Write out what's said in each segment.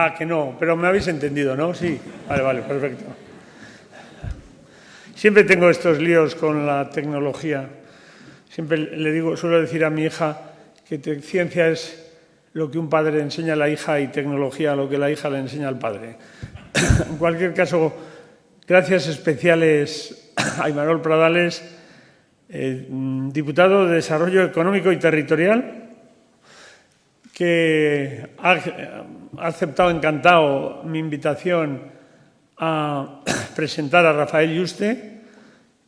Ah, que no, pero me habéis entendido, ¿no? Sí, vale, perfecto. Siempre tengo estos líos con la tecnología. Siempre suelo decir a mi hija que ciencia es lo que un padre enseña a la hija y tecnología lo que la hija le enseña al padre. En cualquier caso, gracias especiales a Imanol Pradales, diputado de Desarrollo Económico y Territorial, que ha aceptado encantado mi invitación a presentar a Rafael Yuste.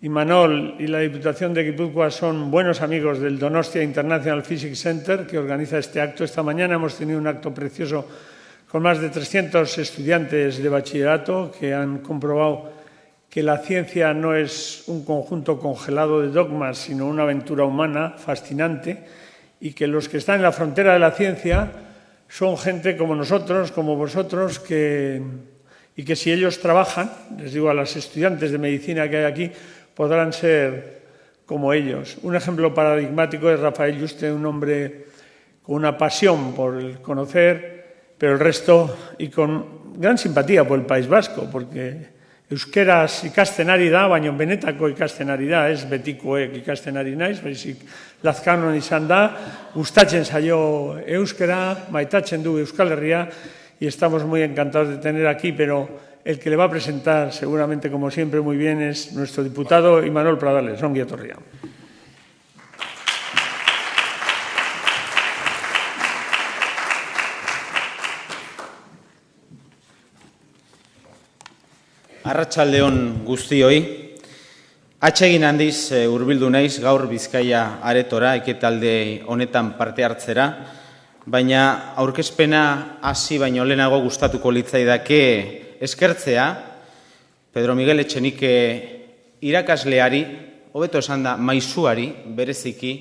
Imanol y la Diputación de Guipúzcoa son buenos amigos del Donostia International Physics Center, que organiza este acto. Esta mañana hemos tenido un acto precioso con más de 300 estudiantes de bachillerato que han comprobado que la ciencia no es un conjunto congelado de dogmas, sino una aventura humana fascinante, y que los que están en la frontera de la ciencia son gente como nosotros, como vosotros, y que si ellos trabajan, les digo a los estudiantes de medicina que hay aquí, podrán ser como ellos. Un ejemplo paradigmático es Rafael Yuste, un hombre con una pasión por el conocer, pero el resto, y con gran simpatía por el País Vasco, porque euskeraz ikasten ari da, baina benetako ikasten ari da, ez betikoek ikasten ari naiz, baizik lazkanon izan da, gustatzen zaio euskera, maitatzen du Euskal Herria, y estamos muy encantados de tener aquí, pero el que le va a presentar, seguramente, como siempre, muy bien, es nuestro diputado Imanol Pradales. Ongi etorria. Arratsaldeon guztioi. Atsegin handiz hurbildu naiz gaur Bizkaia aretora ekitaldi honetan parte hartzera, baina aurkezpena hasi baino lehenago gustatuko litzaidake eskertzea Pedro Miguel Etxenike irakasleari, hobeto esan da maizuari bereziki,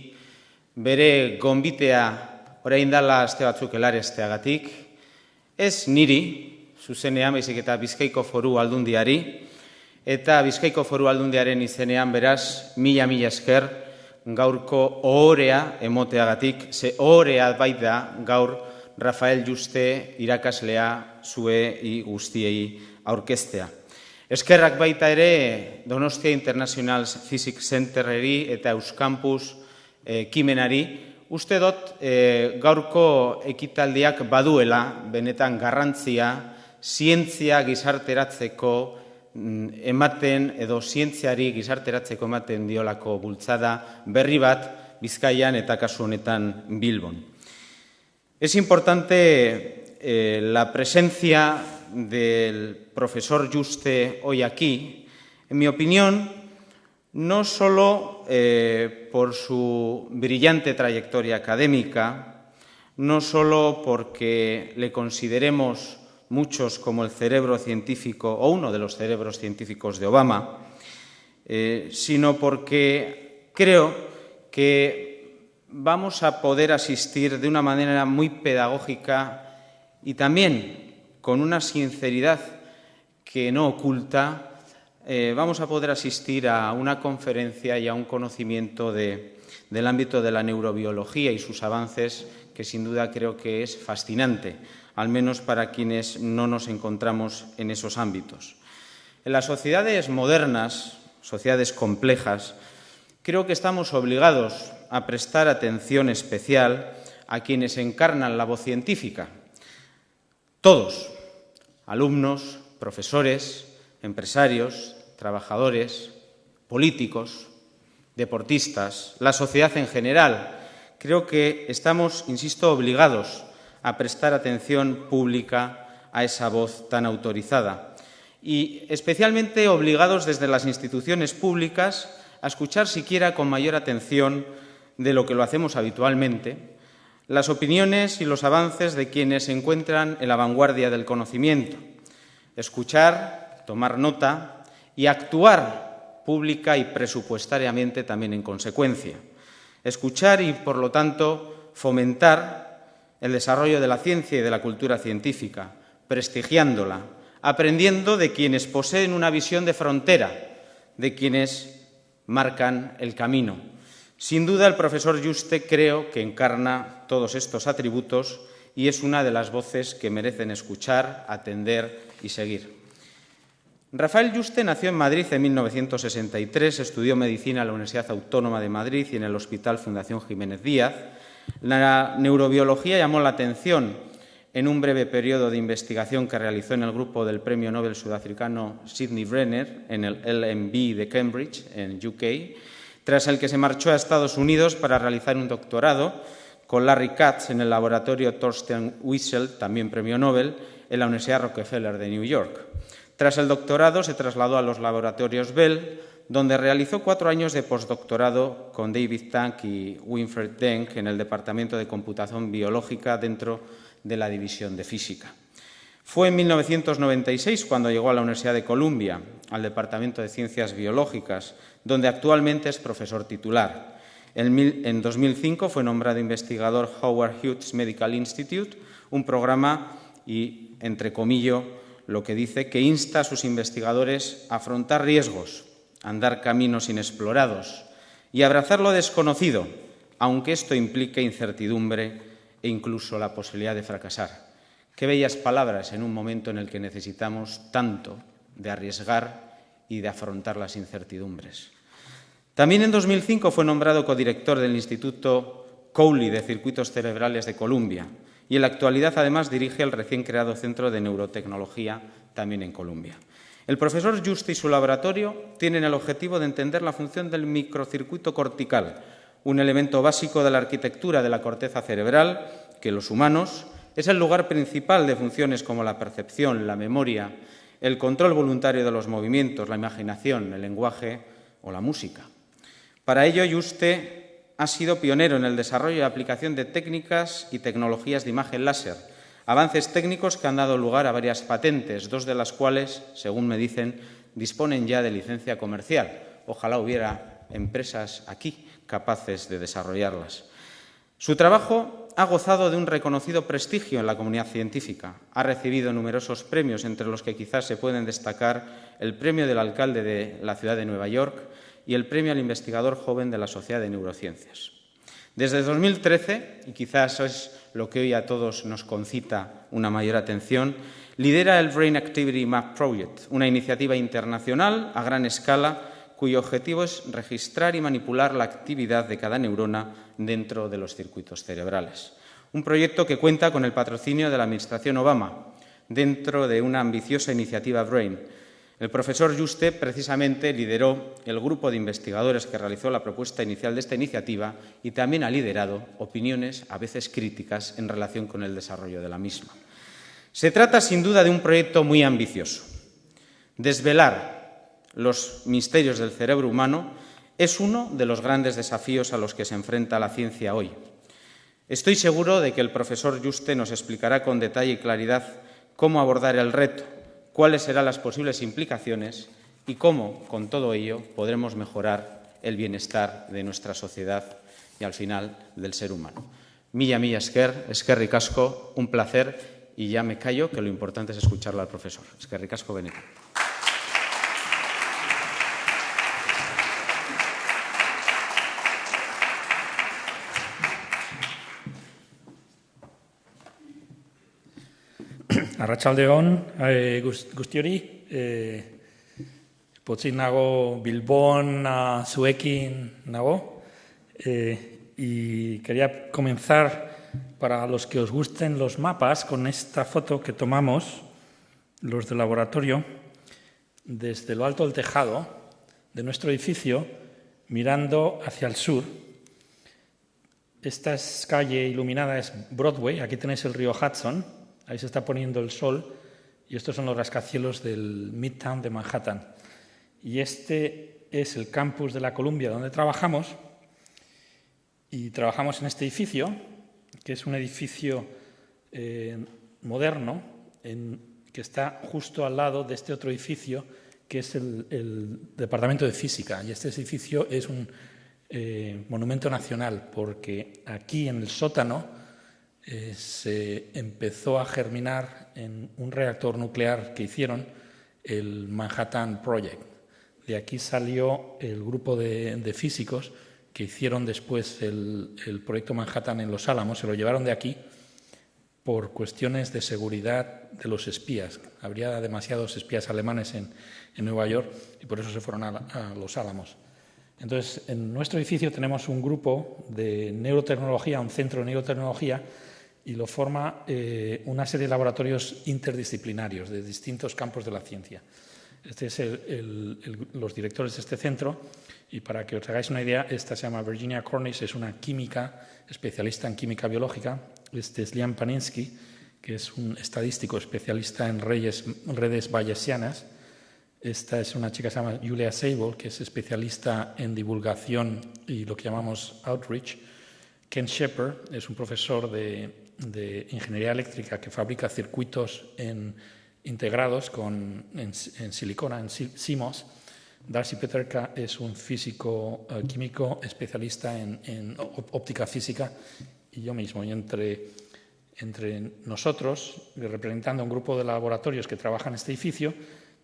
bere gonbitea orain dela aste batzuk helaresteagatik, ez niri, zuzenean, baizik eta Bizkaiko Foru Aldundiari, eta Bizkaiko Foru Aldundiaren izenean beraz, mila esker gaurko ohorea emoteagatik, ze ohorea baita gaur Rafael Yuste irakaslea zuei guztiei aurkeztea. Eskerrak baita ere Donostia International Physics Centerreri eta Euskampus ekimenari, uste dut gaurko ekitaldiak baduela benetan garrantzia zientzia gizarteratzeko ematen edo zientziari gizarteratzeko ematen diolako bultzada berri bat Bizkaian eta kasu honetan Bilbon. Es importante la presencia del profesor Yuste hoy aquí, en mi opinión, no solo por su brillante trayectoria académica, no solo porque le consideremos muchos como el cerebro científico o uno de los cerebros científicos de Obama, sino porque creo que vamos a poder asistir de una manera muy pedagógica y también con una sinceridad que no oculta, vamos a poder asistir a una conferencia y a un conocimiento del ámbito de la neurobiología y sus avances que sin duda creo que es fascinante, al menos para quienes no nos encontramos en esos ámbitos. En las sociedades modernas, sociedades complejas, creo que estamos obligados a prestar atención especial a quienes encarnan la voz científica. Todos, alumnos, profesores, empresarios, trabajadores, políticos, deportistas, la sociedad en general. Creo que estamos, insisto, obligados a prestar atención pública a esa voz tan autorizada y especialmente obligados desde las instituciones públicas a escuchar siquiera con mayor atención de lo que lo hacemos habitualmente las opiniones y los avances de quienes se encuentran en la vanguardia del conocimiento, escuchar, tomar nota y actuar pública y presupuestariamente también en consecuencia, escuchar y, por lo tanto, fomentar el desarrollo de la ciencia y de la cultura científica, prestigiándola, aprendiendo de quienes poseen una visión de frontera, de quienes marcan el camino. Sin duda, el profesor Yuste creo que encarna todos estos atributos y es una de las voces que merecen escuchar, atender y seguir. Rafael Yuste nació en Madrid en 1963, estudió medicina en la Universidad Autónoma de Madrid y en el Hospital Fundación Jiménez Díaz. La neurobiología llamó la atención en un breve periodo de investigación que realizó en el grupo del premio Nobel sudafricano Sidney Brenner en el LMB de Cambridge, en UK, tras el que se marchó a Estados Unidos para realizar un doctorado con Larry Katz en el laboratorio Thorsten Wiesel, también premio Nobel, en la Universidad Rockefeller de New York. Tras el doctorado se trasladó a los laboratorios Bell, donde realizó 4 años de postdoctorado con David Tank y Winfried Denk en el Departamento de Computación Biológica dentro de la División de Física. Fue en 1996 cuando llegó a la Universidad de Columbia, al Departamento de Ciencias Biológicas, donde actualmente es profesor titular. En 2005 fue nombrado investigador Howard Hughes Medical Institute, un programa y, entre comillas, lo que dice que insta a sus investigadores a afrontar riesgos, a andar caminos inexplorados y a abrazar lo desconocido, aunque esto implique incertidumbre e incluso la posibilidad de fracasar. Qué bellas palabras en un momento en el que necesitamos tanto de arriesgar y de afrontar las incertidumbres. También en 2005 fue nombrado codirector del Instituto Cowley de Circuitos Cerebrales de Columbia y en la actualidad además dirige el recién creado Centro de Neurotecnología también en Columbia. El profesor Yuste y su laboratorio tienen el objetivo de entender la función del microcircuito cortical, un elemento básico de la arquitectura de la corteza cerebral que los humanos es el lugar principal de funciones como la percepción, la memoria, el control voluntario de los movimientos, la imaginación, el lenguaje o la música. Para ello, Yuste ha sido pionero en el desarrollo y aplicación de técnicas y tecnologías de imagen láser, avances técnicos que han dado lugar a varias patentes, 2 de las cuales, según me dicen, disponen ya de licencia comercial. Ojalá hubiera empresas aquí capaces de desarrollarlas. Su trabajo ha gozado de un reconocido prestigio en la comunidad científica. Ha recibido numerosos premios, entre los que quizás se pueden destacar el premio del alcalde de la ciudad de Nueva York y el premio al investigador joven de la Sociedad de Neurociencias. Desde 2013, y quizás es lo que hoy a todos nos concita una mayor atención, lidera el Brain Activity Map Project, una iniciativa internacional a gran escala cuyo objetivo es registrar y manipular la actividad de cada neurona dentro de los circuitos cerebrales. Un proyecto que cuenta con el patrocinio de la Administración Obama, dentro de una ambiciosa iniciativa Brain. El profesor Yuste precisamente lideró el grupo de investigadores que realizó la propuesta inicial de esta iniciativa y también ha liderado opiniones a veces críticas en relación con el desarrollo de la misma. Se trata sin duda de un proyecto muy ambicioso. Desvelar los misterios del cerebro humano es uno de los grandes desafíos a los que se enfrenta la ciencia hoy. Estoy seguro de que el profesor Yuste nos explicará con detalle y claridad cómo abordar el reto, cuáles serán las posibles implicaciones y cómo, con todo ello, podremos mejorar el bienestar de nuestra sociedad y, al final, del ser humano. Mila esker, eskerrik asko, un placer, y ya me callo, que lo importante es escucharlo al profesor. Eskerrik asko benetan. Arratsaldeon guztiori, pozik nago Bilbon zuekin nago, y quería comenzar, para los que os gusten los mapas, con esta foto que tomamos los del laboratorio desde lo alto del tejado de nuestro edificio, mirando hacia el sur. Esta calle iluminada es Broadway, aquí tenéis el río Hudson. Ahí se está poniendo el sol y estos son los rascacielos del Midtown de Manhattan. Y este es el campus de la Columbia donde trabajamos. Y trabajamos en este edificio, que es un edificio moderno, que está justo al lado de este otro edificio, que es el Departamento de Física. Y este edificio es un monumento nacional, porque aquí en el sótano se empezó a germinar en un reactor nuclear que hicieron, el Manhattan Project. De aquí salió el grupo de físicos que hicieron después el proyecto Manhattan en Los Álamos, se lo llevaron de aquí por cuestiones de seguridad de los espías. Habría demasiados espías alemanes en Nueva York y por eso se fueron a Los Álamos. Entonces, en nuestro edificio tenemos un grupo de neurotecnología, un centro de neurotecnología, y lo forma una serie de laboratorios interdisciplinarios de distintos campos de la ciencia. Este es los directores de este centro, y para que os hagáis una idea, esta se llama Virginia Cornish, es una química, especialista en química biológica. Este es Liam Paninsky, que es un estadístico especialista en redes bayesianas. Esta es una chica que se llama Julia Sable, que es especialista en divulgación y lo que llamamos outreach. Ken Shepard es un profesor de ingeniería eléctrica que fabrica circuitos integrados en silicona, en CMOS. Darcy Peterka es un físico químico especialista en óptica física, y yo mismo. Y entre nosotros, representando a un grupo de laboratorios que trabajan en este edificio,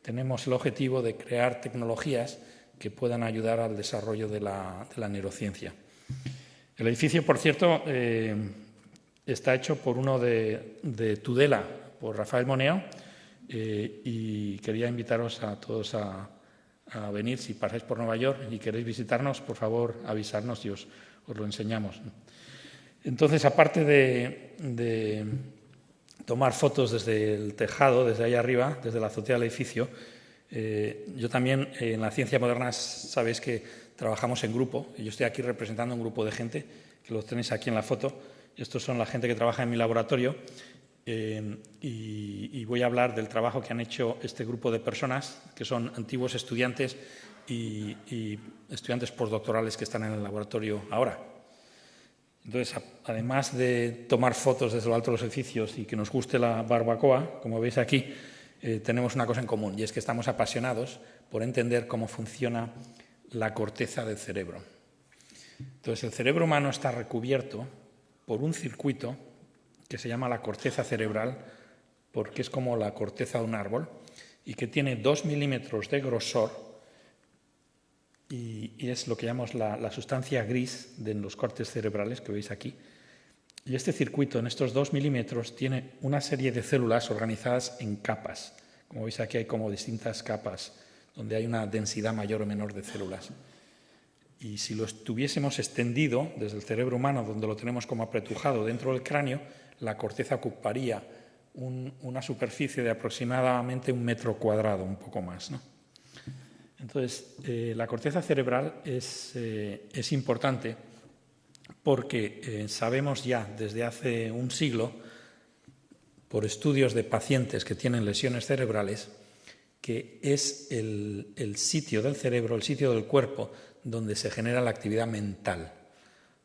tenemos el objetivo de crear tecnologías que puedan ayudar al desarrollo de la neurociencia. El edificio, por cierto, está hecho por uno de Tudela, por Rafael Moneo, y quería invitaros a todos a venir. Si pasáis por Nueva York y queréis visitarnos, por favor, avisarnos y os lo enseñamos. Entonces, aparte de tomar fotos desde el tejado, desde ahí arriba, desde la azotea del edificio, yo también en la ciencia moderna sabéis que trabajamos en grupo. Yo estoy aquí representando a un grupo de gente, que lo tenéis aquí en la foto. Estos son la gente que trabaja en mi laboratorio, y voy a hablar del trabajo que han hecho este grupo de personas, que son antiguos estudiantes y estudiantes postdoctorales que están en el laboratorio ahora. Entonces, además de tomar fotos desde lo alto de los edificios y que nos guste la barbacoa, como veis aquí, tenemos una cosa en común, y es que estamos apasionados por entender cómo funciona la corteza del cerebro. Entonces, el cerebro humano está recubierto por un circuito que se llama la corteza cerebral, porque es como la corteza de un árbol, y que tiene 2 milímetros de grosor, y es lo que llamamos la sustancia gris de los cortes cerebrales que veis aquí. Y este circuito, en estos 2 milímetros, tiene una serie de células organizadas en capas. Como veis aquí hay como distintas capas, donde hay una densidad mayor o menor de células. Y si lo estuviésemos extendido desde el cerebro humano, donde lo tenemos como apretujado dentro del cráneo, la corteza ocuparía una superficie de aproximadamente 1 metro cuadrado, un poco más, ¿no? Entonces, la corteza cerebral es importante porque sabemos ya desde hace un siglo, por estudios de pacientes que tienen lesiones cerebrales, que es el sitio del cerebro, el sitio del cuerpo, donde se genera la actividad mental.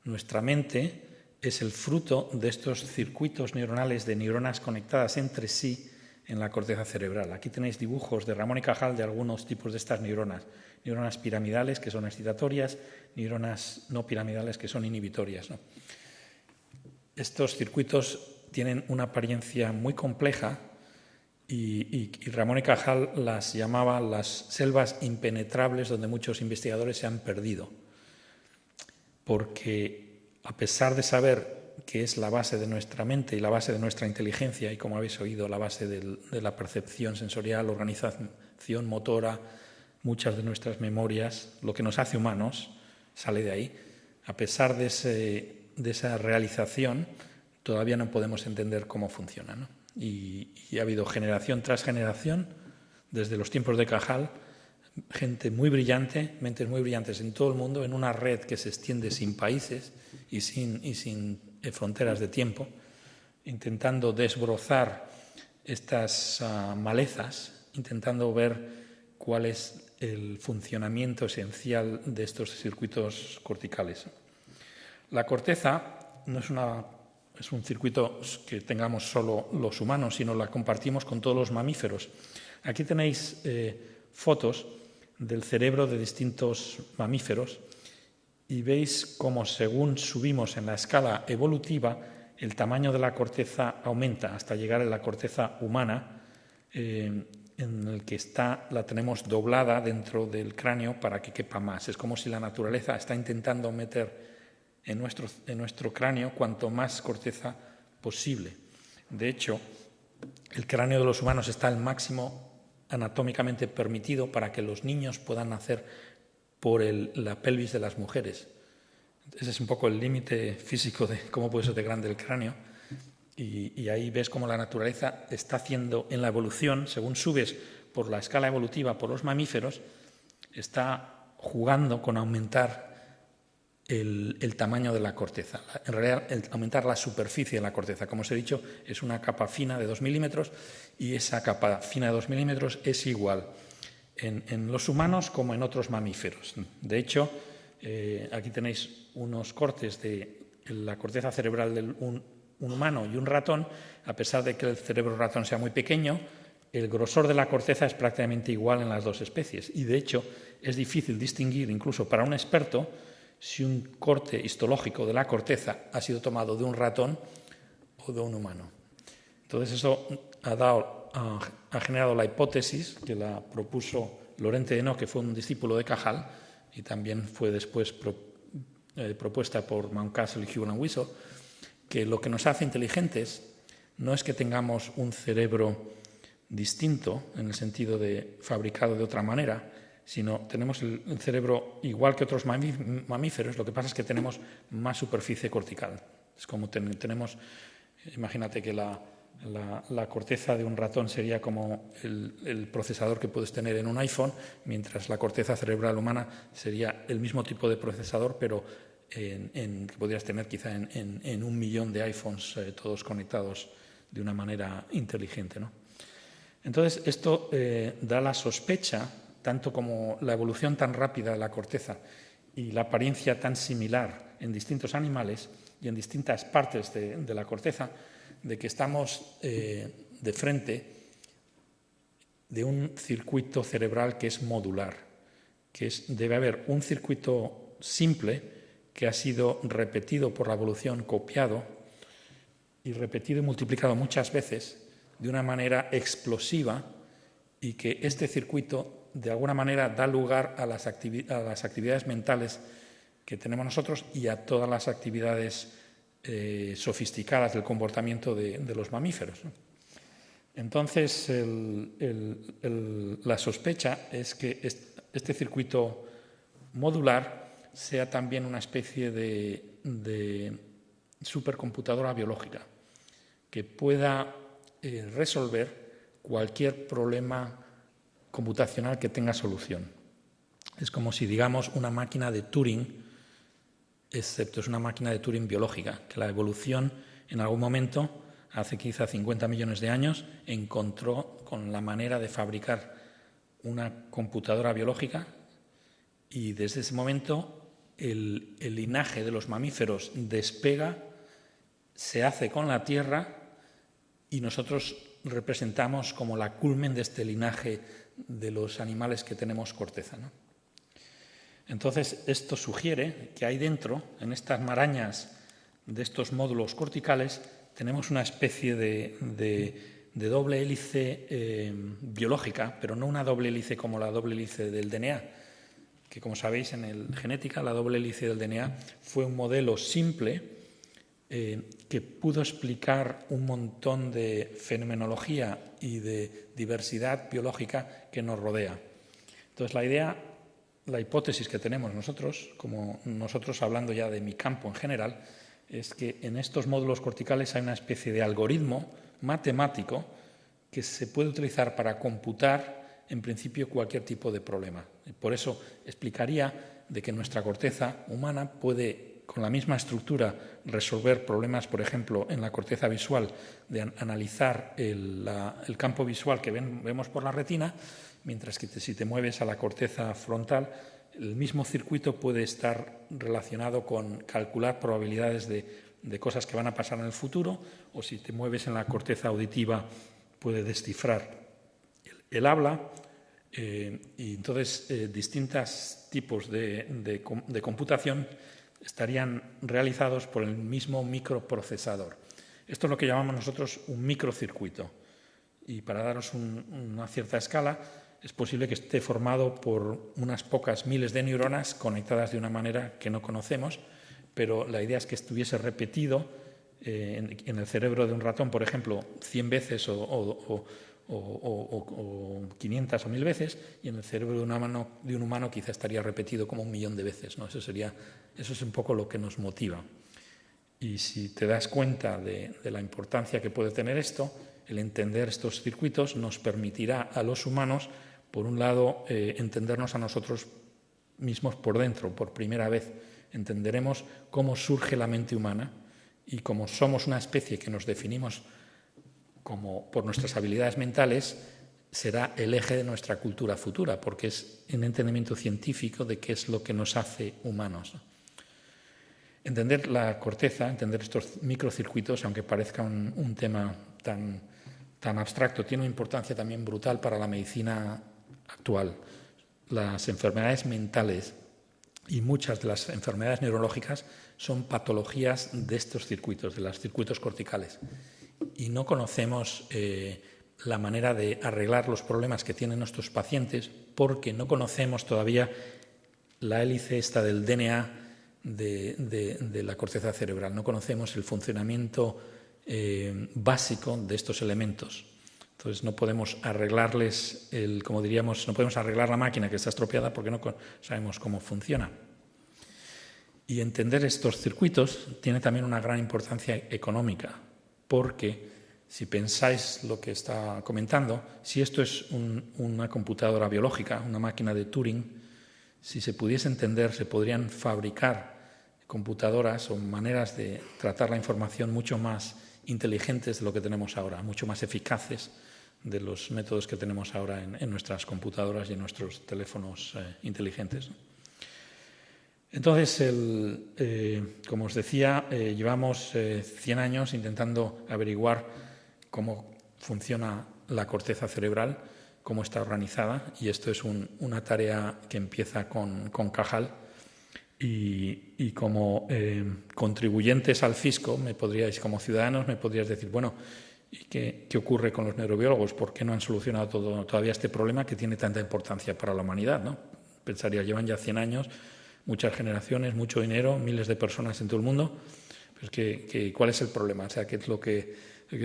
Nuestra mente es el fruto de estos circuitos neuronales de neuronas conectadas entre sí en la corteza cerebral. Aquí tenéis dibujos de Ramón y Cajal de algunos tipos de estas neuronas. Neuronas piramidales, que son excitatorias, neuronas no piramidales, que son inhibitorias, ¿no? Estos circuitos tienen una apariencia muy compleja y Ramón y Cajal las llamaba las selvas impenetrables donde muchos investigadores se han perdido. Porque a pesar de saber que es la base de nuestra mente y la base de nuestra inteligencia, y como habéis oído, la base de la percepción sensorial, organización motora, muchas de nuestras memorias, lo que nos hace humanos, sale de ahí. A pesar de esa realización, todavía no podemos entender cómo funciona, ¿no? Y ha habido generación tras generación, desde los tiempos de Cajal, gente muy brillante, mentes muy brillantes en todo el mundo, en una red que se extiende sin países y sin fronteras de tiempo, intentando desbrozar estas malezas, intentando ver cuál es el funcionamiento esencial de estos circuitos corticales. La corteza no es un circuito que tengamos solo los humanos, sino la compartimos con todos los mamíferos. Aquí tenéis fotos del cerebro de distintos mamíferos y veis cómo según subimos en la escala evolutiva el tamaño de la corteza aumenta hasta llegar a la corteza humana, en el que la tenemos doblada dentro del cráneo para que quepa más. Es como si la naturaleza está intentando meter en nuestro cráneo cuanto más corteza posible. De hecho, el cráneo de los humanos está al máximo anatómicamente permitido para que los niños puedan nacer por la pelvis de las mujeres. Ese es un poco el límite físico de cómo puede ser de grande el cráneo. Y ahí ves cómo la naturaleza está haciendo en la evolución, según subes por la escala evolutiva por los mamíferos, está jugando con aumentar el tamaño de la corteza. En realidad, aumentar la superficie de la corteza. Como os he dicho, es una capa fina de 2 milímetros y esa capa fina de 2 milímetros es igual en los humanos como en otros mamíferos. De hecho, aquí tenéis unos cortes de la corteza cerebral de un humano y un ratón. A pesar de que el cerebro ratón sea muy pequeño, el grosor de la corteza es prácticamente igual en las dos especies. Y de hecho, es difícil distinguir, incluso para un experto, si un corte histológico de la corteza ha sido tomado de un ratón o de un humano. Entonces eso ha generado la hipótesis que la propuso Lorente Hénault, que fue un discípulo de Cajal y también fue después propuesta por Mountcastle y Hewland Whistle, que lo que nos hace inteligentes no es que tengamos un cerebro distinto en el sentido de fabricado de otra manera, sino tenemos el cerebro igual que otros mamíferos, lo que pasa es que tenemos más superficie cortical. Es como tenemos, imagínate que la corteza de un ratón sería como el procesador que puedes tener en un iPhone, mientras la corteza cerebral humana sería el mismo tipo de procesador, pero que podrías tener quizá en 1 millón de iPhones todos conectados de una manera inteligente, ¿no? Entonces, esto da la sospecha, tanto como la evolución tan rápida de la corteza y la apariencia tan similar en distintos animales y en distintas partes de la corteza, de que estamos de frente de un circuito cerebral que es modular, debe haber un circuito simple que ha sido repetido por la evolución, copiado y repetido y multiplicado muchas veces de una manera explosiva, y que este circuito de alguna manera da lugar a las actividades mentales que tenemos nosotros y a todas las actividades sofisticadas del comportamiento de los mamíferos, ¿no? Entonces, la sospecha es que este circuito modular sea también una especie de supercomputadora biológica que pueda resolver cualquier problema computacional que tenga solución. Es como si, digamos, una máquina de Turing, excepto es una máquina de Turing biológica, que la evolución en algún momento, hace quizá 50 millones de años, encontró con la manera de fabricar una computadora biológica, y desde ese momento el linaje de los mamíferos despega, se hace con la Tierra, y nosotros representamos como la culmen de este linaje de los animales que tenemos corteza, ¿no? Entonces, esto sugiere que ahí dentro, en estas marañas de estos módulos corticales, tenemos una especie de doble hélice biológica, pero no una doble hélice como la doble hélice del DNA, que, como sabéis, en genética, la doble hélice del DNA fue un modelo simple que pudo explicar un montón de fenomenología y de diversidad biológica que nos rodea. Entonces, la hipótesis que tenemos nosotros, como nosotros hablando ya de mi campo en general, es que en estos módulos corticales hay una especie de algoritmo matemático que se puede utilizar para computar, en principio, cualquier tipo de problema. Y por eso explicaría de que nuestra corteza humana puede, con la misma estructura, resolver problemas, por ejemplo, en la corteza visual, de analizar el campo visual que vemos por la retina, mientras que si te mueves a la corteza frontal, el mismo circuito puede estar relacionado con calcular probabilidades de cosas que van a pasar en el futuro, o si te mueves en la corteza auditiva puede descifrar el habla, y entonces distintos tipos de computación estarían realizados por el mismo microprocesador. Esto es lo que llamamos nosotros un microcircuito, y para daros una cierta escala, es posible que esté formado por unas pocas miles de neuronas conectadas de una manera que no conocemos, pero la idea es que estuviese repetido en el cerebro de un ratón, por ejemplo, 100 veces o 500 o 1000 veces, y en el cerebro de un humano quizá estaría repetido como 1.000.000 de veces, ¿no? Eso es un poco lo que nos motiva. Y si te das cuenta de la importancia que puede tener esto, el entender estos circuitos nos permitirá a los humanos, por un lado, entendernos a nosotros mismos por dentro. Por primera vez entenderemos cómo surge la mente humana, y como somos una especie que nos definimos por nuestras habilidades mentales, será el eje de nuestra cultura futura, porque es un entendimiento científico de qué es lo que nos hace humanos. Entender la corteza, entender estos microcircuitos, aunque parezca un tema tan abstracto, tiene una importancia también brutal para la medicina actual. Las enfermedades mentales y muchas de las enfermedades neurológicas son patologías de estos circuitos, de los circuitos corticales. Y no conocemos la manera de arreglar los problemas que tienen nuestros pacientes porque no conocemos todavía la hélice esta del DNA de la corteza cerebral. No conocemos el funcionamiento básico de estos elementos. Entonces no podemos arreglarles, como diríamos, no podemos arreglar la máquina que está estropeada porque no sabemos cómo funciona. Y entender estos circuitos tiene también una gran importancia económica, porque si pensáis lo que está comentando, si esto es una computadora biológica, una máquina de Turing, si se pudiese entender, se podrían fabricar computadoras o maneras de tratar la información mucho más inteligentes de lo que tenemos ahora, mucho más eficaces de los métodos que tenemos ahora en nuestras computadoras y en nuestros teléfonos inteligentes. Entonces, como os decía, llevamos 100 años intentando averiguar cómo funciona la corteza cerebral, cómo está organizada, y esto es una tarea que empieza con Cajal, y como contribuyentes al fisco, como ciudadanos, me podríais decir, bueno, ¿y qué ocurre con los neurobiólogos? ¿Por qué no han solucionado todavía este problema que tiene tanta importancia para la humanidad, ¿no? Pensaría, llevan ya 100 años, muchas generaciones, mucho dinero, miles de personas en todo el mundo, pues ¿cuál es el problema? O sea, ¿qué es lo que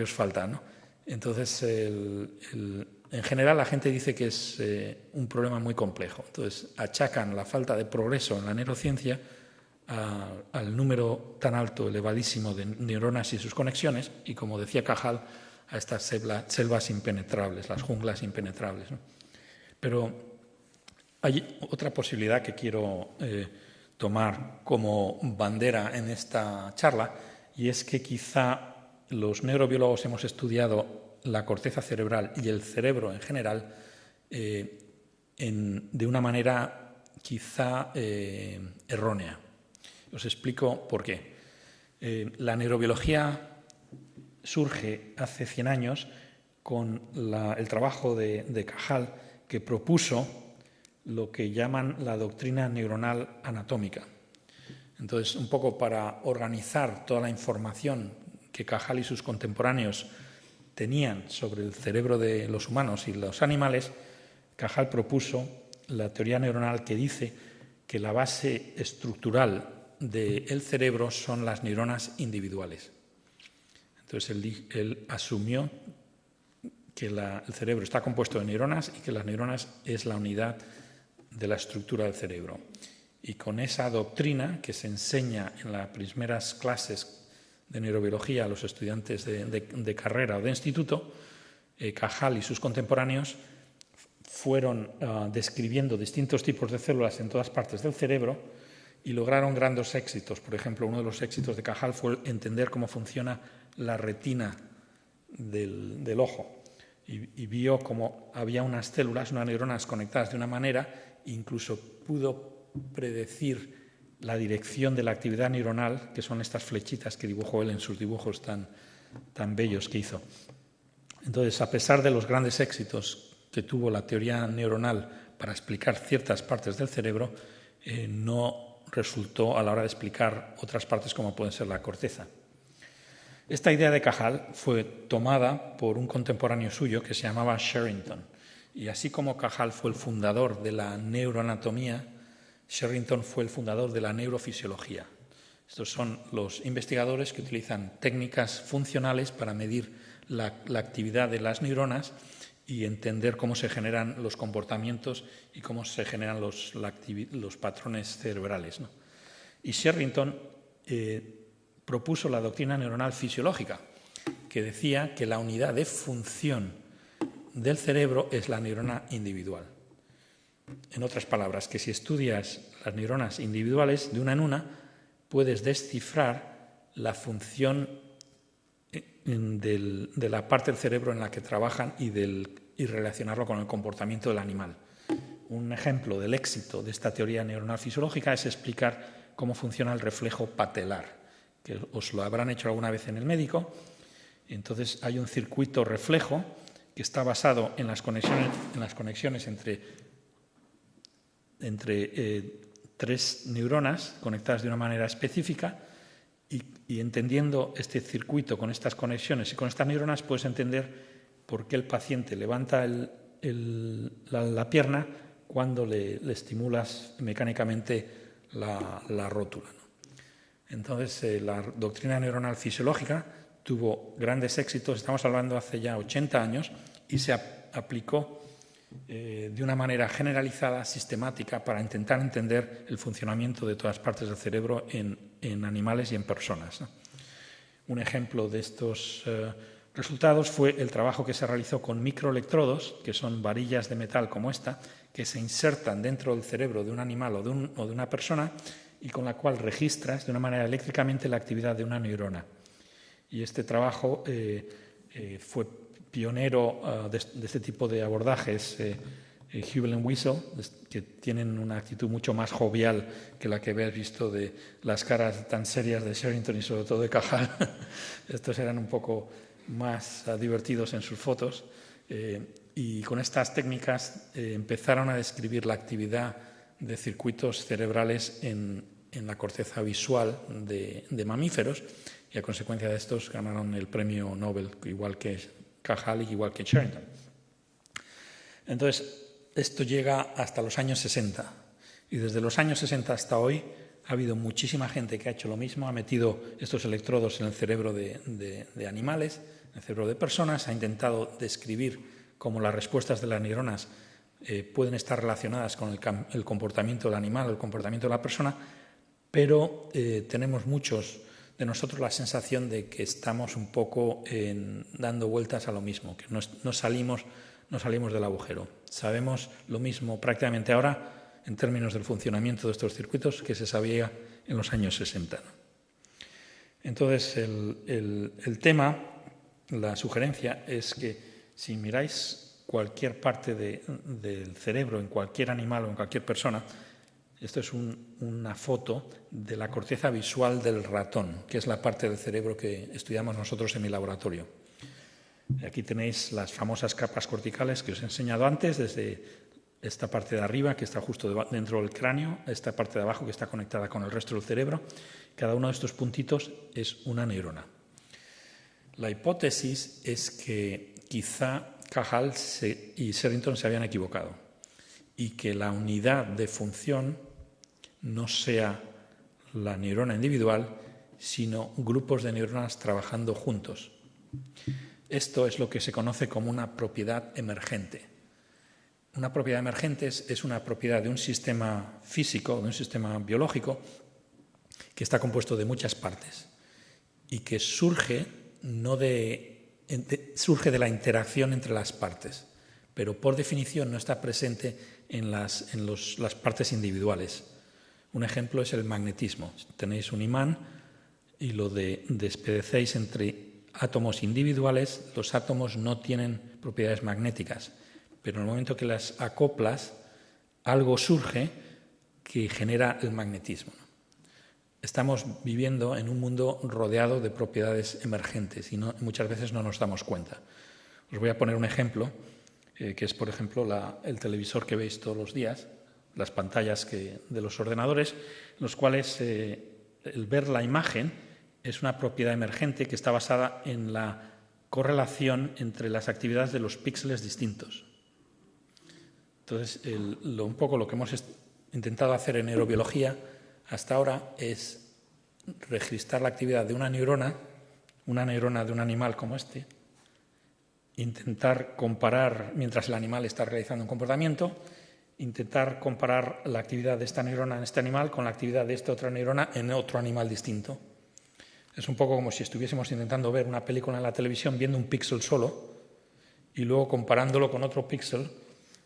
os falta, ¿no? Entonces, en general, la gente dice que es un problema muy complejo. Entonces, achacan la falta de progreso en la neurociencia al número tan alto, elevadísimo de neuronas y sus conexiones, y como decía Cajal, a estas selvas impenetrables, las junglas impenetrables, ¿no? Pero hay otra posibilidad que quiero tomar como bandera en esta charla, y es que quizá los neurobiólogos hemos estudiado la corteza cerebral y el cerebro en general de una manera quizá errónea. Os explico por qué. La neurobiología surge hace 100 años con el trabajo de Cajal, que propuso lo que llaman la doctrina neuronal anatómica. Entonces, un poco para organizar toda la información que Cajal y sus contemporáneos tenían sobre el cerebro de los humanos y los animales, Cajal propuso la teoría neuronal que dice que la base estructural del cerebro son las neuronas individuales. Entonces él asumió que el cerebro está compuesto de neuronas y que las neuronas es la unidad de la estructura del cerebro. Y con esa doctrina que se enseña en las primeras clases de neurobiología a los estudiantes de carrera o de instituto, Cajal y sus contemporáneos fueron describiendo distintos tipos de células en todas partes del cerebro y lograron grandes éxitos. Por ejemplo, uno de los éxitos de Cajal fue entender cómo funciona la retina del ojo, y vio cómo había unas células, unas neuronas conectadas de una manera, incluso pudo predecir la dirección de la actividad neuronal, que son estas flechitas que dibujó él en sus dibujos tan bellos que hizo. Entonces, a pesar de los grandes éxitos que tuvo la teoría neuronal para explicar ciertas partes del cerebro, no resultó a la hora de explicar otras partes como pueden ser la corteza. Esta idea de Cajal fue tomada por un contemporáneo suyo que se llamaba Sherrington. Y así como Cajal fue el fundador de la neuroanatomía, Sherrington fue el fundador de la neurofisiología. Estos son los investigadores que utilizan técnicas funcionales para medir la actividad de las neuronas y entender cómo se generan los comportamientos y cómo se generan los patrones cerebrales, ¿no? Y Sherrington propuso la doctrina neuronal fisiológica, que decía que la unidad de función del cerebro es la neurona individual. En otras palabras, que si estudias las neuronas individuales de una en una, puedes descifrar la función de la parte del cerebro en la que trabajan y relacionarlo con el comportamiento del animal. Un ejemplo del éxito de esta teoría neuronal fisiológica es explicar cómo funciona el reflejo patelar, que os lo habrán hecho alguna vez en el médico. Entonces hay un circuito reflejo que está basado en las conexiones entre tres neuronas conectadas de una manera específica, y entendiendo este circuito con estas conexiones y con estas neuronas puedes entender por qué el paciente levanta la pierna cuando le estimulas mecánicamente la rótula, ¿no? Entonces, la doctrina neuronal fisiológica tuvo grandes éxitos, estamos hablando hace ya 80 años, y se aplicó de una manera generalizada, sistemática, para intentar entender el funcionamiento de todas partes del cerebro en animales y en personas, ¿no? Un ejemplo de estos resultados fue el trabajo que se realizó con microelectrodos, que son varillas de metal como esta, que se insertan dentro del cerebro de un animal o de una persona, y con la cual registras de una manera eléctricamente la actividad de una neurona. Y este trabajo fue pionero de este tipo de abordajes, Hubel y Wiesel, que tienen una actitud mucho más jovial que la que habéis visto de las caras tan serias de Sherrington y sobre todo de Cajal. Estos eran un poco más divertidos en sus fotos, y con estas técnicas empezaron a describir la actividad de circuitos cerebrales en la corteza visual de mamíferos, y a consecuencia de estos ganaron el premio Nobel, igual que Cajal y igual que Sherrington. Entonces, esto llega hasta los años 60, y desde los años 60 hasta hoy ha habido muchísima gente que ha hecho lo mismo, ha metido estos electrodos en el cerebro de animales, en el cerebro de personas, ha intentado describir cómo las respuestas de las neuronas pueden estar relacionadas con el comportamiento del animal o el comportamiento de la persona, pero tenemos muchos de nosotros la sensación de que estamos un poco dando vueltas a lo mismo, que no salimos del agujero. Sabemos lo mismo prácticamente ahora en términos del funcionamiento de estos circuitos que se sabía en los años 60. Entonces, el tema, la sugerencia es que si miráis cualquier parte del cerebro en cualquier animal o en cualquier persona, esto es una foto de la corteza visual del ratón, que es la parte del cerebro que estudiamos nosotros en mi laboratorio. Aquí tenéis las famosas capas corticales que os he enseñado antes, desde esta parte de arriba, que está justo dentro del cráneo, esta parte de abajo que está conectada con el resto del cerebro. Cada uno de estos puntitos es una neurona. La hipótesis es que quizá Cajal y Sherrington se habían equivocado y que la unidad de función no sea la neurona individual, sino grupos de neuronas trabajando juntos. Esto es lo que se conoce como una propiedad emergente. Una propiedad emergente es una propiedad de un sistema físico, de un sistema biológico, que está compuesto de muchas partes y que surge de la interacción entre las partes, pero por definición no está presente en las partes individuales. Un ejemplo es el magnetismo. Tenéis un imán y lo despedecéis entre átomos individuales, los átomos no tienen propiedades magnéticas, pero en el momento que las acoplas, algo surge que genera el magnetismo. Estamos viviendo en un mundo rodeado de propiedades emergentes y muchas veces no nos damos cuenta. Os voy a poner un ejemplo, que es, por ejemplo, el televisor que veis todos los días, las pantallas de los ordenadores, en los cuales el ver la imagen es una propiedad emergente que está basada en la correlación entre las actividades de los píxeles distintos. Entonces, un poco lo que hemos intentado hacer en neurobiología hasta ahora es registrar la actividad de una neurona de un animal como este, intentar comparar, mientras el animal está realizando un comportamiento, intentar comparar la actividad de esta neurona en este animal con la actividad de esta otra neurona en otro animal distinto. Es un poco como si estuviésemos intentando ver una película en la televisión viendo un píxel solo y luego comparándolo con otro píxel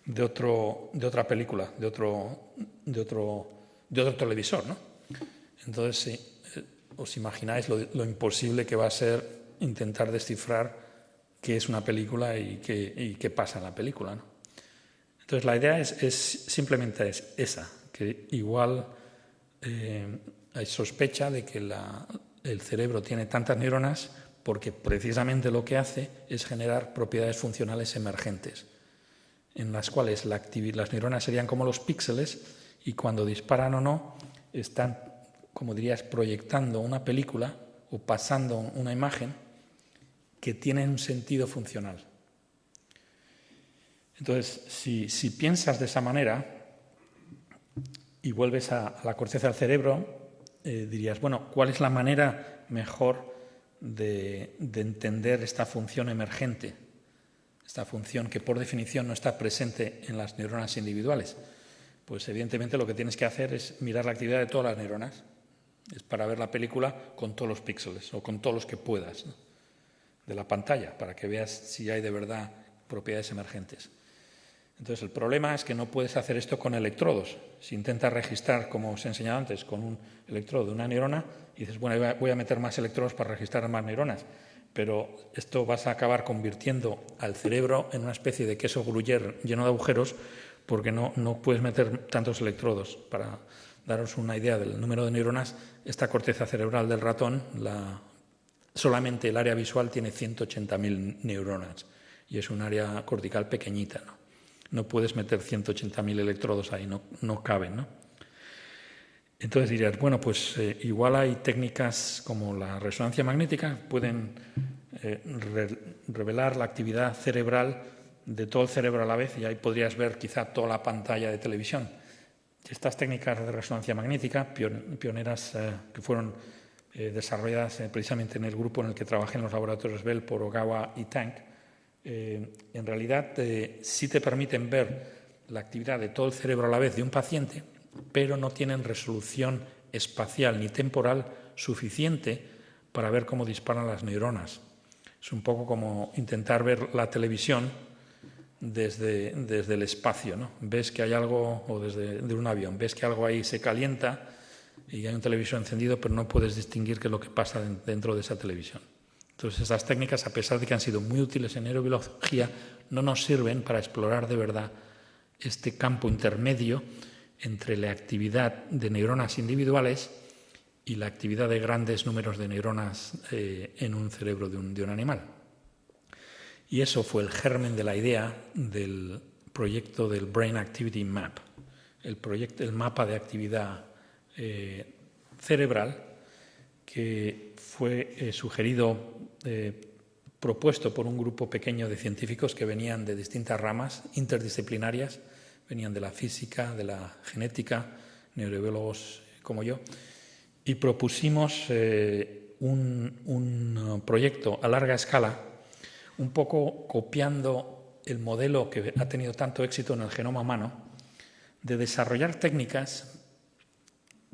de otra película, de otro televisor, ¿no? Entonces, sí, os imagináis lo imposible que va a ser intentar descifrar qué es una película y qué pasa en la película, ¿no? Entonces, la idea simplemente es esa, que igual hay sospecha de que el cerebro tiene tantas neuronas porque precisamente lo que hace es generar propiedades funcionales emergentes, en las cuales las neuronas serían como los píxeles y cuando disparan o no están, como dirías, proyectando una película o pasando una imagen que tiene un sentido funcional. Entonces, si piensas de esa manera y vuelves a la corteza del cerebro, dirías, bueno, ¿cuál es la manera mejor de entender esta función emergente? Esta función que por definición no está presente en las neuronas individuales. Pues evidentemente lo que tienes que hacer es mirar la actividad de todas las neuronas. Es para ver la película con todos los píxeles o con todos los que puedas, ¿no?, de la pantalla, para que veas si hay de verdad propiedades emergentes. Entonces, el problema es que no puedes hacer esto con electrodos. Si intentas registrar, como os he enseñado antes, con un electrodo de una neurona, y dices, bueno, voy a meter más electrodos para registrar más neuronas, pero esto vas a acabar convirtiendo al cerebro en una especie de queso gruyère lleno de agujeros, porque no puedes meter tantos electrodos. Para daros una idea del número de neuronas, esta corteza cerebral del ratón, solamente el área visual tiene 180.000 neuronas, y es un área cortical pequeñita, ¿no? No puedes meter 180.000 electrodos ahí, no caben, ¿no? Entonces dirías, bueno, pues igual hay técnicas como la resonancia magnética, pueden revelar la actividad cerebral de todo el cerebro a la vez y ahí podrías ver quizá toda la pantalla de televisión. Estas técnicas de resonancia magnética, pioneras que fueron desarrolladas precisamente en el grupo en el que trabajé en los laboratorios Bell por Ogawa y Tank, en realidad sí te permiten ver la actividad de todo el cerebro a la vez de un paciente, pero no tienen resolución espacial ni temporal suficiente para ver cómo disparan las neuronas. Es un poco como intentar ver la televisión desde el espacio, ¿no? Ves que hay algo, o desde un avión, ves que algo ahí se calienta y hay un televisor encendido, pero no puedes distinguir qué es lo que pasa dentro de esa televisión. Entonces, esas técnicas, a pesar de que han sido muy útiles en neurobiología, no nos sirven para explorar de verdad este campo intermedio entre la actividad de neuronas individuales y la actividad de grandes números de neuronas en un cerebro de un animal. Y eso fue el germen de la idea del proyecto del Brain Activity Map, el mapa de actividad cerebral, que fue propuesto por un grupo pequeño de científicos que venían de distintas ramas interdisciplinarias, venían de la física, de la genética, neurobiólogos como yo, y propusimos un proyecto a larga escala, un poco copiando el modelo que ha tenido tanto éxito en el genoma humano, de desarrollar técnicas,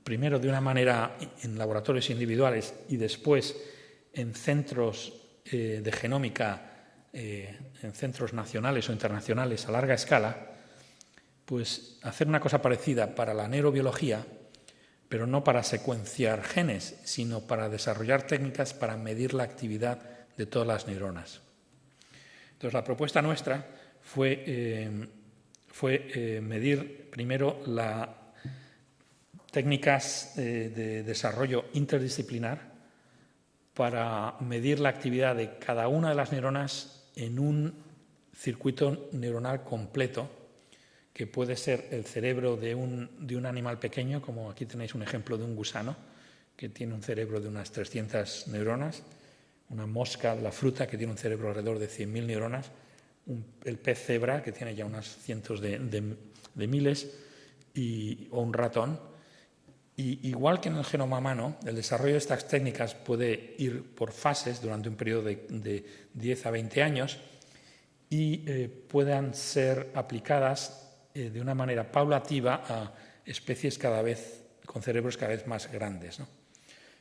primero de una manera en laboratorios individuales y después en centros de genómica, en centros nacionales o internacionales a larga escala, pues hacer una cosa parecida para la neurobiología, pero no para secuenciar genes, sino para desarrollar técnicas para medir la actividad de todas las neuronas. Entonces, la propuesta nuestra fue medir primero las técnicas de desarrollo interdisciplinar para medir la actividad de cada una de las neuronas en un circuito neuronal completo, que puede ser el cerebro de un animal pequeño, como aquí tenéis un ejemplo de un gusano, que tiene un cerebro de unas 300 neuronas, una mosca de la fruta, que tiene un cerebro alrededor de 100.000 neuronas, el pez cebra, que tiene ya unas cientos de miles, o un ratón. Y igual que en el genoma humano, el desarrollo de estas técnicas puede ir por fases durante un periodo de 10 a 20 años y puedan ser aplicadas de una manera paulativa a especies cada vez con cerebros cada vez más grandes, ¿no?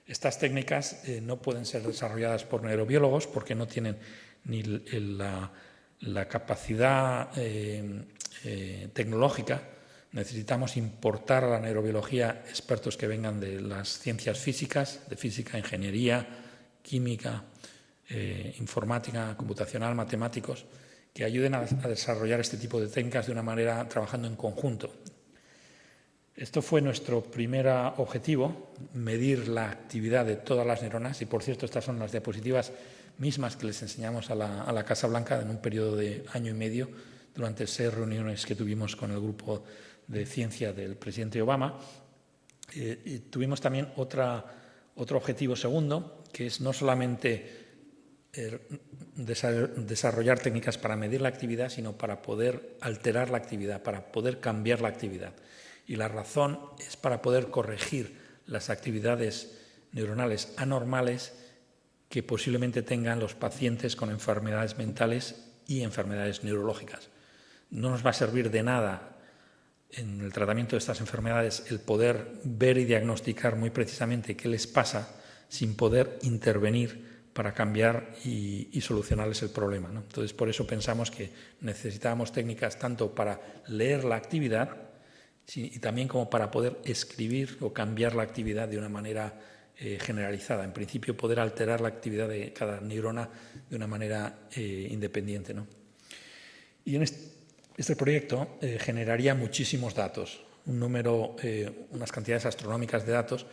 Estas técnicas no pueden ser desarrolladas por neurobiólogos porque no tienen ni la capacidad tecnológica. Necesitamos importar a la neurobiología expertos que vengan de las ciencias físicas, de física, ingeniería, química, informática, computacional, matemáticos, que ayuden a desarrollar este tipo de técnicas de una manera trabajando en conjunto. Esto fue nuestro primer objetivo, medir la actividad de todas las neuronas, y por cierto estas son las diapositivas mismas que les enseñamos a la Casa Blanca en un periodo de año y medio durante 6 reuniones que tuvimos con el grupo de ciencia del presidente Obama. Y tuvimos también otro objetivo segundo, que es no solamente desarrollar técnicas para medir la actividad, sino para poder alterar la actividad, para poder cambiar la actividad. Y la razón es para poder corregir las actividades neuronales anormales que posiblemente tengan los pacientes con enfermedades mentales y enfermedades neurológicas. No nos va a servir de nada en el tratamiento de estas enfermedades el poder ver y diagnosticar muy precisamente qué les pasa sin poder intervenir para cambiar y solucionarles el problema, ¿no? Entonces, por eso pensamos que necesitábamos técnicas tanto para leer la actividad y también como para poder escribir o cambiar la actividad de una manera generalizada. En principio, poder alterar la actividad de cada neurona de una manera independiente, ¿no? Y en este proyecto generaría muchísimos datos, unas cantidades astronómicas de datos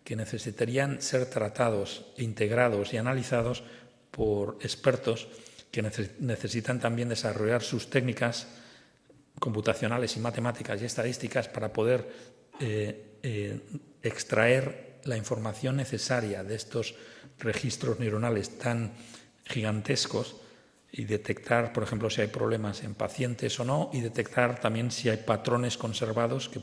que necesitarían ser tratados, integrados y analizados por expertos que necesitan también desarrollar sus técnicas computacionales y matemáticas y estadísticas para poder extraer la información necesaria de estos registros neuronales tan gigantescos y detectar, por ejemplo, si hay problemas en pacientes o no, y detectar también si hay patrones conservados que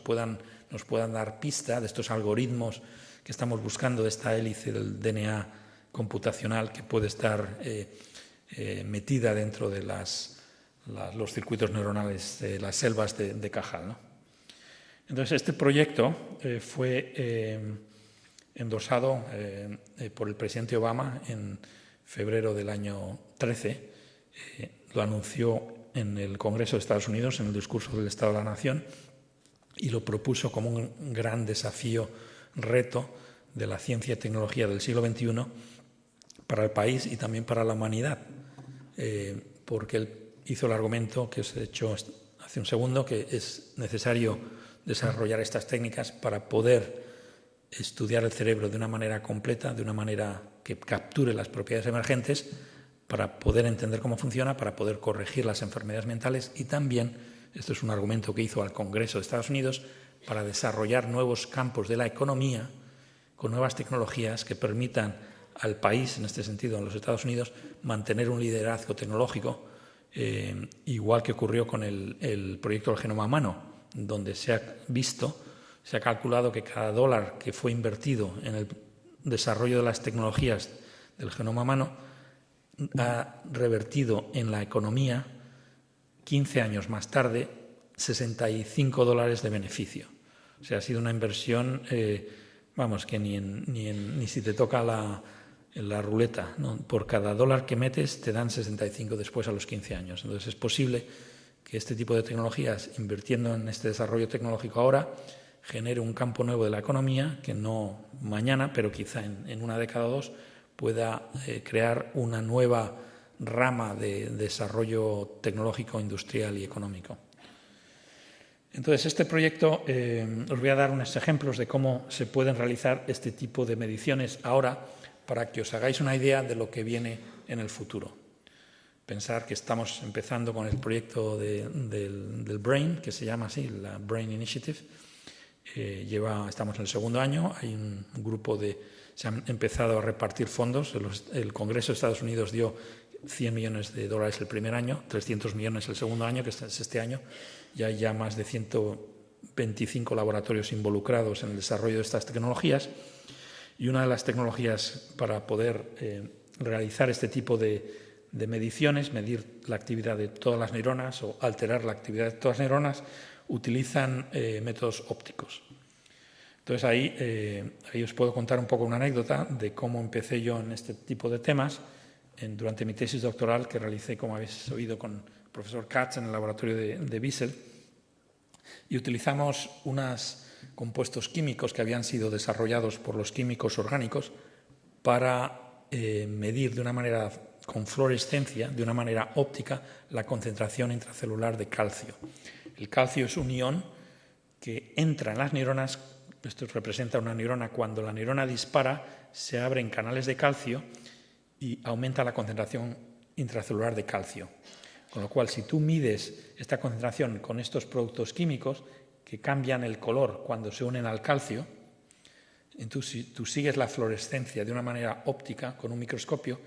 nos puedan dar pista de estos algoritmos que estamos buscando, de esta hélice del DNA computacional que puede estar metida dentro de los circuitos neuronales de las selvas de Cajal, ¿no? Entonces, este proyecto fue endosado por el presidente Obama en febrero del año 13. Lo anunció en el Congreso de Estados Unidos, en el discurso del Estado de la Nación, y lo propuso como un gran desafío, reto de la ciencia y tecnología del siglo XXI para el país y también para la humanidad, porque él hizo el argumento que os he hecho hace un segundo, que es necesario desarrollar estas técnicas para poder estudiar el cerebro de una manera completa, de una manera que capture las propiedades emergentes, para poder entender cómo funciona, para poder corregir las enfermedades mentales, y también, esto es un argumento que hizo al Congreso de Estados Unidos, para desarrollar nuevos campos de la economía con nuevas tecnologías que permitan al país, en este sentido en los Estados Unidos, mantener un liderazgo tecnológico, igual que ocurrió con el proyecto del genoma humano, donde se ha calculado que cada dólar que fue invertido en el desarrollo de las tecnologías del genoma humano ha revertido en la economía 15 años más tarde $65 de beneficio. O sea, ha sido una inversión, que ni si te toca la ruleta, ¿no? Por cada dólar que metes te dan 65 después a los 15 años. Entonces es posible que este tipo de tecnologías, invirtiendo en este desarrollo tecnológico ahora, genere un campo nuevo de la economía que no mañana, pero quizá en una década o dos, pueda crear una nueva rama de desarrollo tecnológico, industrial y económico. Entonces, este proyecto, os voy a dar unos ejemplos de cómo se pueden realizar este tipo de mediciones ahora, para que os hagáis una idea de lo que viene en el futuro. Pensar que estamos empezando con el proyecto del BRAIN, que se llama así, la BRAIN Initiative. Estamos en el segundo año, hay un grupo se han empezado a repartir fondos. El Congreso de Estados Unidos dio $100 millones el primer año, 300 millones el segundo año, que es este año, y hay ya más de 25 laboratorios involucrados en el desarrollo de estas tecnologías, y una de las tecnologías para poder realizar este tipo de mediciones, medir la actividad de todas las neuronas o alterar la actividad de todas las neuronas, utilizan métodos ópticos. Entonces ahí os puedo contar un poco una anécdota de cómo empecé yo en este tipo de temas durante mi tesis doctoral que realicé, como habéis oído, con el profesor Katz en el laboratorio de Wiesel, y utilizamos unos compuestos químicos que habían sido desarrollados por los químicos orgánicos para medir de una manera con fluorescencia, de una manera óptica, la concentración intracelular de calcio. El calcio es un ion que entra en las neuronas. Esto representa una neurona. Cuando la neurona dispara, se abren canales de calcio y aumenta la concentración intracelular de calcio. Con lo cual, si tú mides esta concentración con estos productos químicos que cambian el color cuando se unen al calcio, entonces, si tú sigues la fluorescencia de una manera óptica con un microscopio,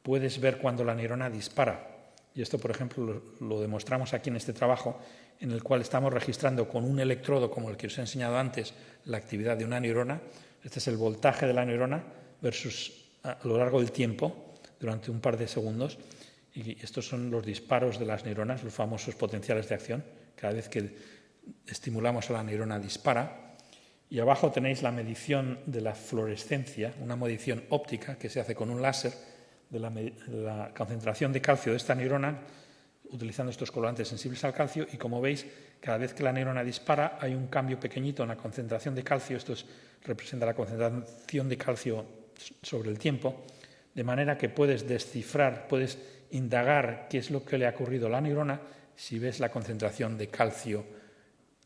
puedes ver cuando la neurona dispara. Y esto, por ejemplo, lo demostramos aquí en este trabajo, en el cual estamos registrando con un electrodo, como el que os he enseñado antes, la actividad de una neurona. Este es el voltaje de la neurona versus a lo largo del tiempo, durante un par de segundos. Y estos son los disparos de las neuronas, los famosos potenciales de acción. Cada vez que estimulamos a la neurona dispara. Y abajo tenéis la medición de la fluorescencia, una medición óptica que se hace con un láser de la concentración de calcio de esta neurona, utilizando estos colorantes sensibles al calcio. Y como veis, cada vez que la neurona dispara hay un cambio pequeñito en la concentración de calcio. Esto representa la concentración de calcio sobre el tiempo, de manera que puedes descifrar, puedes indagar qué es lo que le ha ocurrido a la neurona si ves la concentración de calcio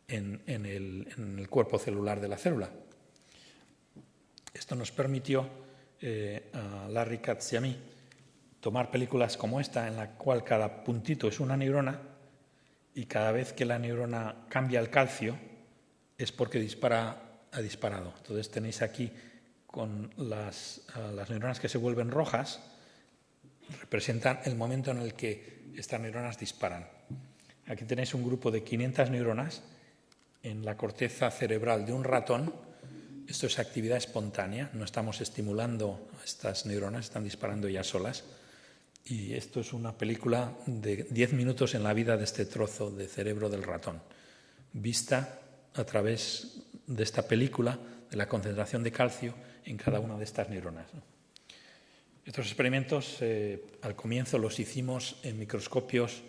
en el cuerpo celular de la célula. Esto nos permitió a Larry Katz y a mí tomar películas como esta, en la cual cada puntito es una neurona y cada vez que la neurona cambia el calcio es porque ha disparado. Entonces tenéis aquí con las neuronas que se vuelven rojas, representan el momento en el que estas neuronas disparan. Aquí tenéis un grupo de 500 neuronas en la corteza cerebral de un ratón. Esto es actividad espontánea, no estamos estimulando a estas neuronas, están disparando ellas solas. Y esto es una película de 10 minutos en la vida de este trozo de cerebro del ratón, vista a través de esta película de la concentración de calcio en cada una de estas neuronas. Estos experimentos al comienzo los hicimos en microscopios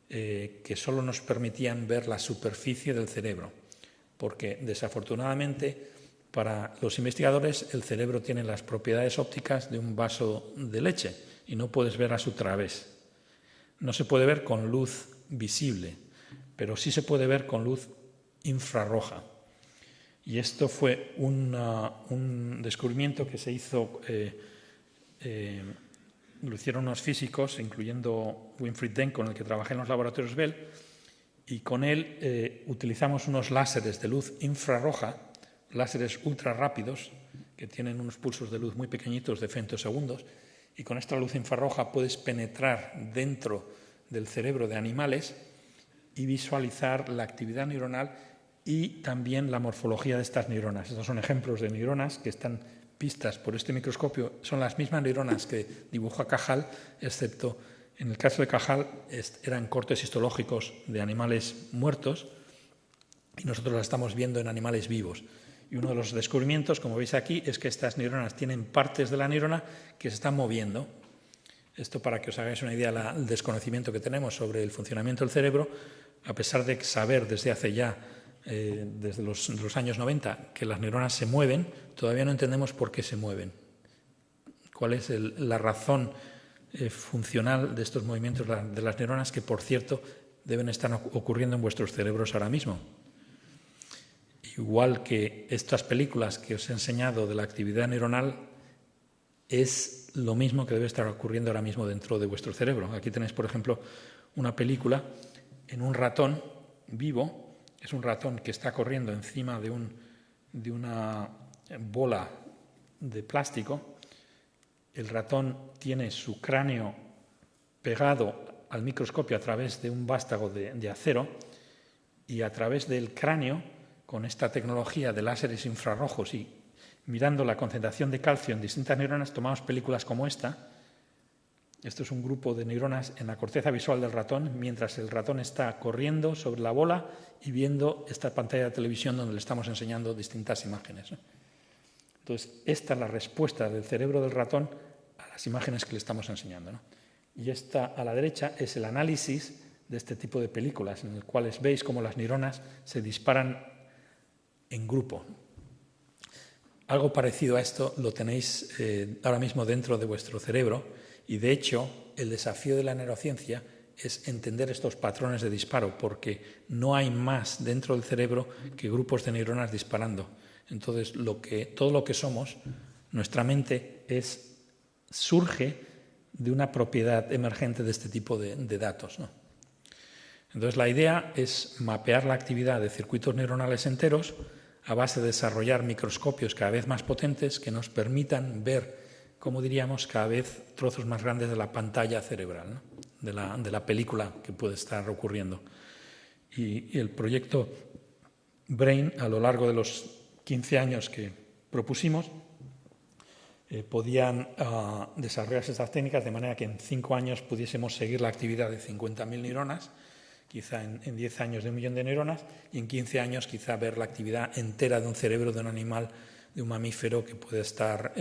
que solo nos permitían ver la superficie del cerebro, porque desafortunadamente para los investigadores el cerebro tiene las propiedades ópticas de un vaso de leche y no puedes ver a su través. No se puede ver con luz visible, pero sí se puede ver con luz infrarroja. Y esto fue un descubrimiento que se hizo, lo hicieron unos físicos, incluyendo Winfried Denk, con el que trabajé en los laboratorios Bell, y con él utilizamos unos láseres de luz infrarroja, láseres ultra rápidos, que tienen unos pulsos de luz muy pequeñitos de femtosegundos, y con esta luz infrarroja puedes penetrar dentro del cerebro de animales y visualizar la actividad neuronal y también la morfología de estas neuronas. Estos son ejemplos de neuronas que están vistas por este microscopio. Son las mismas neuronas que dibujó Cajal, excepto en el caso de Cajal eran cortes histológicos de animales muertos y nosotros las estamos viendo en animales vivos. Y uno de los descubrimientos, como veis aquí, es que estas neuronas tienen partes de la neurona que se están moviendo. Esto para que os hagáis una idea del desconocimiento que tenemos sobre el funcionamiento del cerebro, a pesar de saber desde hace ya, desde los años 90, que las neuronas se mueven, todavía no entendemos por qué se mueven. ¿Cuál es la razón funcional de estos movimientos de las neuronas que, por cierto, deben estar ocurriendo en vuestros cerebros ahora mismo? Igual que estas películas que os he enseñado de la actividad neuronal, es lo mismo que debe estar ocurriendo ahora mismo dentro de vuestro cerebro. Aquí tenéis, por ejemplo, una película en un ratón vivo. Es un ratón que está corriendo encima de una bola de plástico. El ratón tiene su cráneo pegado al microscopio a través de un vástago de acero y a través del cráneo, con esta tecnología de láseres infrarrojos y mirando la concentración de calcio en distintas neuronas, tomamos películas como esta. Esto es un grupo de neuronas en la corteza visual del ratón, mientras el ratón está corriendo sobre la bola y viendo esta pantalla de televisión donde le estamos enseñando distintas imágenes, ¿no? Entonces, esta es la respuesta del cerebro del ratón a las imágenes que le estamos enseñando, ¿no? Y esta a la derecha es el análisis de este tipo de películas, en el cual veis cómo las neuronas se disparan en grupo. Algo parecido a esto lo tenéis ahora mismo dentro de vuestro cerebro y, de hecho, el desafío de la neurociencia es entender estos patrones de disparo, porque no hay más dentro del cerebro que grupos de neuronas disparando. Entonces, todo lo que somos, nuestra mente, surge de una propiedad emergente de este tipo de datos, ¿no? Entonces, la idea es mapear la actividad de circuitos neuronales enteros a base de desarrollar microscopios cada vez más potentes que nos permitan ver, como diríamos, cada vez trozos más grandes de la pantalla cerebral, ¿no? de la película que puede estar ocurriendo. Y el proyecto BRAIN, a lo largo de los 15 años que propusimos, podían desarrollarse estas técnicas de manera que en 5 años pudiésemos seguir la actividad de 50.000 neuronas, quizá en 10 años de 1 millón de neuronas, y en 15 años quizá ver la actividad entera de un cerebro de un animal, de un mamífero que puede estar